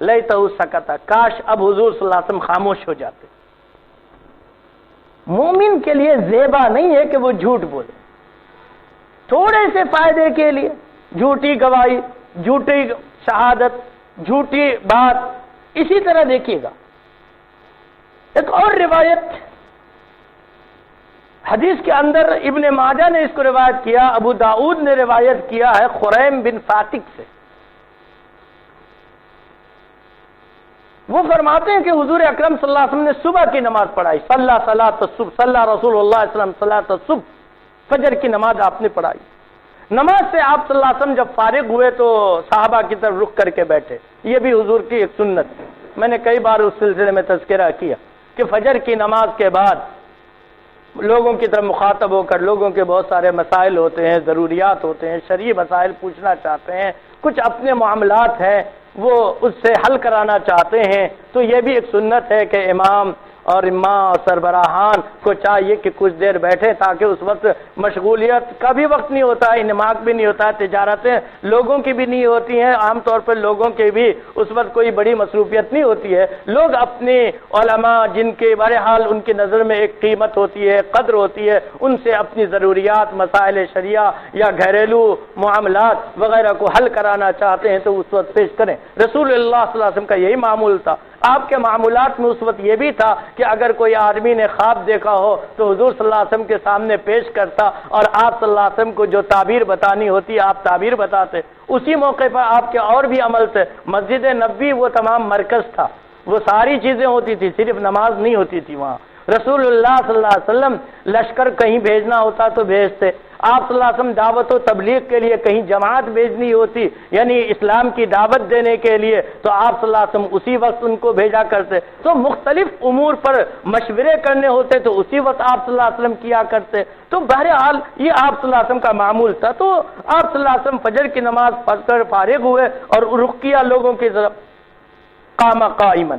لیتہ سکتا، کاش اب حضور صلی اللہ علیہ وسلم خاموش ہو جاتے۔ مومن کے لیے زیبا نہیں ہے کہ وہ جھوٹ بولے، تھوڑے سے فائدے کے لیے جھوٹی گواہی، جھوٹی شہادت، جھوٹی بات۔ اسی طرح دیکھیے گا ایک اور روایت حدیث کے اندر ابن ماجہ نے اس کو روایت کیا، ابو داؤد نے روایت کیا ہے خریم بن فاتق سے۔ وہ فرماتے ہیں کہ حضور اکرم صلی اللہ علیہ وسلم نے صبح کی نماز پڑھائی، صلی صلاۃ الصبح، صلی رسول اللہ علیہ وسلم صلاۃ الصبح، فجر کی نماز آپ نے پڑھائی۔ نماز سے آپ صلی اللہ علیہ وسلم جب فارغ ہوئے تو صحابہ کی طرف رخ کر کے بیٹھے، یہ بھی حضور کی ایک سنت ہے۔ میں نے کئی بار اس سلسلے میں تذکرہ کیا کہ فجر کی نماز کے بعد لوگوں کی طرف مخاطب ہو کر لوگوں کے بہت سارے مسائل ہوتے ہیں، ضروریات ہوتے ہیں، شرعی مسائل پوچھنا چاہتے ہیں، کچھ اپنے معاملات ہیں وہ اس سے حل کرانا چاہتے ہیں، تو یہ بھی ایک سنت ہے کہ امام اور اماں اور سربراہان کو چاہیے کہ کچھ دیر بیٹھے، تاکہ اس وقت مشغولیت کا بھی وقت نہیں ہوتا ہے، انماق بھی نہیں ہوتا ہے، تجارتیں لوگوں کی بھی نہیں ہوتی ہیں، عام طور پر لوگوں کی بھی اس وقت کوئی بڑی مصروفیت نہیں ہوتی ہے۔ لوگ اپنے علماء جن کے بہرحال ان کی نظر میں ایک قیمت ہوتی ہے، قدر ہوتی ہے، ان سے اپنی ضروریات، مسائل شرعیہ یا گھریلو معاملات وغیرہ کو حل کرانا چاہتے ہیں تو اس وقت پیش کریں۔ رسول اللہ صلی اللہ علیہ وسلم کا یہی معمول تھا۔ آپ کے معمولات میں اس وقت یہ بھی تھا کہ اگر کوئی آدمی نے خواب دیکھا ہو تو حضور صلی اللہ علیہ وسلم کے سامنے پیش کرتا، اور آپ صلی اللہ علیہ وسلم کو جو تعبیر بتانی ہوتی آپ تعبیر بتاتے۔ اسی موقع پر آپ کے اور بھی عمل تھے۔ مسجد نبوی وہ تمام مرکز تھا، وہ ساری چیزیں ہوتی تھی، صرف نماز نہیں ہوتی تھی وہاں۔ رسول اللہ صلی اللہ علیہ وسلم لشکر کہیں بھیجنا ہوتا تو بھیجتے، آپ صلی اللہ علیہ وسلم دعوت و تبلیغ کے لیے کہیں جماعت بھیجنی ہوتی، یعنی اسلام کی دعوت دینے کے لیے، تو آپ صلی اللہ علیہ وسلم اسی وقت ان کو بھیجا کرتے۔ تو مختلف امور پر مشورے کرنے ہوتے تو اسی وقت آپ صلی اللہ علیہ وسلم کیا کرتے۔ تو بہرحال یہ آپ صلی اللہ علیہ وسلم کا معمول تھا۔ تو آپ صلی اللہ علیہ وسلم فجر کی نماز پڑھ کر فارغ ہوئے اور رخ کیا لوگوں کی طرف، قام قائما،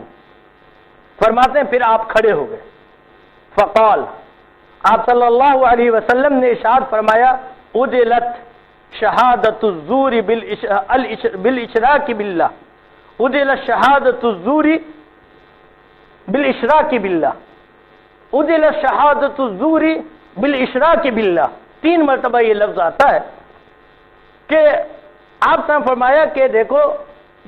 فرماتے ہیں پھر آپ کھڑے ہو گئے، فقال، آپ صلی اللہ علیہ وسلم نے ارشاد فرمایا، عدلت شہادت الزور بالاشراک باللہ، عدلت شہادت الزور بالاشراک باللہ، عدلت شہادت الزور بالاشراک باللہ۔ 3 مرتبہ یہ لفظ آتا ہے کہ آپ نے فرمایا کہ دیکھو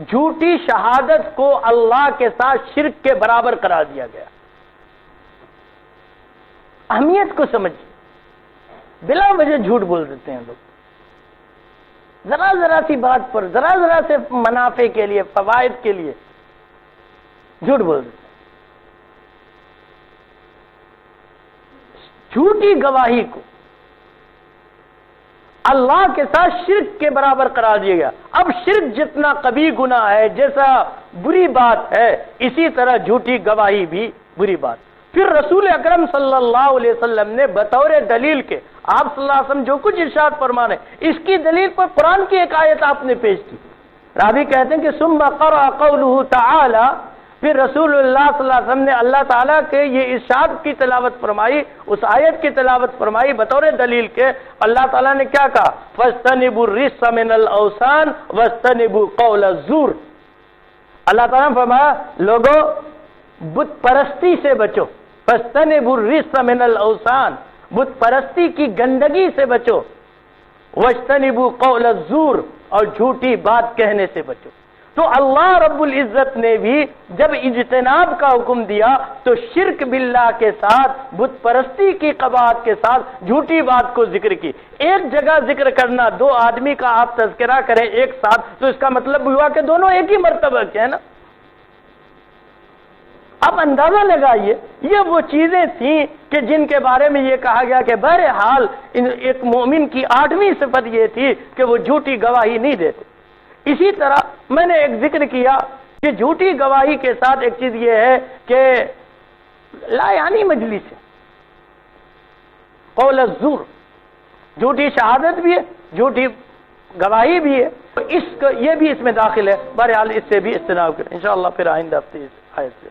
جھوٹی شہادت کو اللہ کے ساتھ شرک کے برابر قرار دیا گیا۔ اہمیت کو سمجھیں، بلا وجہ جھوٹ بول دیتے ہیں لوگ، ذرا ذرا سی بات پر، ذرا ذرا سے منافع کے لیے، فوائد کے لیے جھوٹ بول دیتے ہیں۔ جھوٹی گواہی کو اللہ کے ساتھ شرک کے برابر قرار دیا گیا۔ اب شرک جتنا کبھی گناہ ہے، جیسا بری بات ہے، اسی طرح جھوٹی گواہی بھی بری بات۔ پھر رسول اکرم صلی اللہ علیہ وسلم نے بطور دلیل کے، آپ صلی اللہ علیہ وسلم جو کچھ ارشاد فرمانے، اس کی دلیل پر قرآن کی ایک آیت آپ نے پیش کی۔ راوی کہتے ہیں کہ ثم قرأ قوله تعالی پھر رسول اللہ صلی اللہ علیہ وسلم نے اللہ تعالیٰ کے یہ ارشاد کی تلاوت فرمائی، اس آیت کی تلاوت فرمائی بطور دلیل کے۔ اللہ تعالیٰ نے کیا کہا؟ فَاسْتَنِبُوا الرِّجْسَ مِنَ الْأَوْثَانِ وَاسْتَنِبُوا قَوْلَ الزُّورِ۔ اللہ تعالیٰ نے فرمایا لوگوں بت پرستی سے بچو، فَاسْتَنِبُوا الرِّجْسَ مِنَ الْأَوْثَانِ، بت پرستی کی گندگی سے بچو، وَاسْتَنِبُوا قَوْلَ الزُّورِ، اور جھوٹی بات کہنے سے بچو۔ تو اللہ رب العزت نے بھی جب اجتناب کا حکم دیا تو شرک باللہ کے ساتھ، بت پرستی کی قباحت کے ساتھ جھوٹی بات کو ذکر کی۔ ایک جگہ ذکر کرنا، دو آدمی کا آپ تذکرہ کریں ایک ساتھ تو اس کا مطلب ہوا کہ دونوں ایک ہی مرتبہ کے ہیں نا۔ اب اندازہ لگائیے یہ وہ چیزیں تھیں کہ جن کے بارے میں یہ کہا گیا کہ بہرحال ایک مومن کی 8ویں صفت یہ تھی کہ وہ جھوٹی گواہی نہیں دیتے۔ اسی طرح میں نے ایک ذکر کیا کہ جھوٹی گواہی کے ساتھ ایک چیز یہ ہے کہ لا یعنی مجلس ہے، قول الزور، جھوٹی شہادت بھی ہے، جھوٹی گواہی بھی ہے، یہ بھی اس میں داخل ہے۔ بہرحال اس سے بھی اجتناب کریں انشاءاللہ، پھر آئندہ ہفتے آیت سے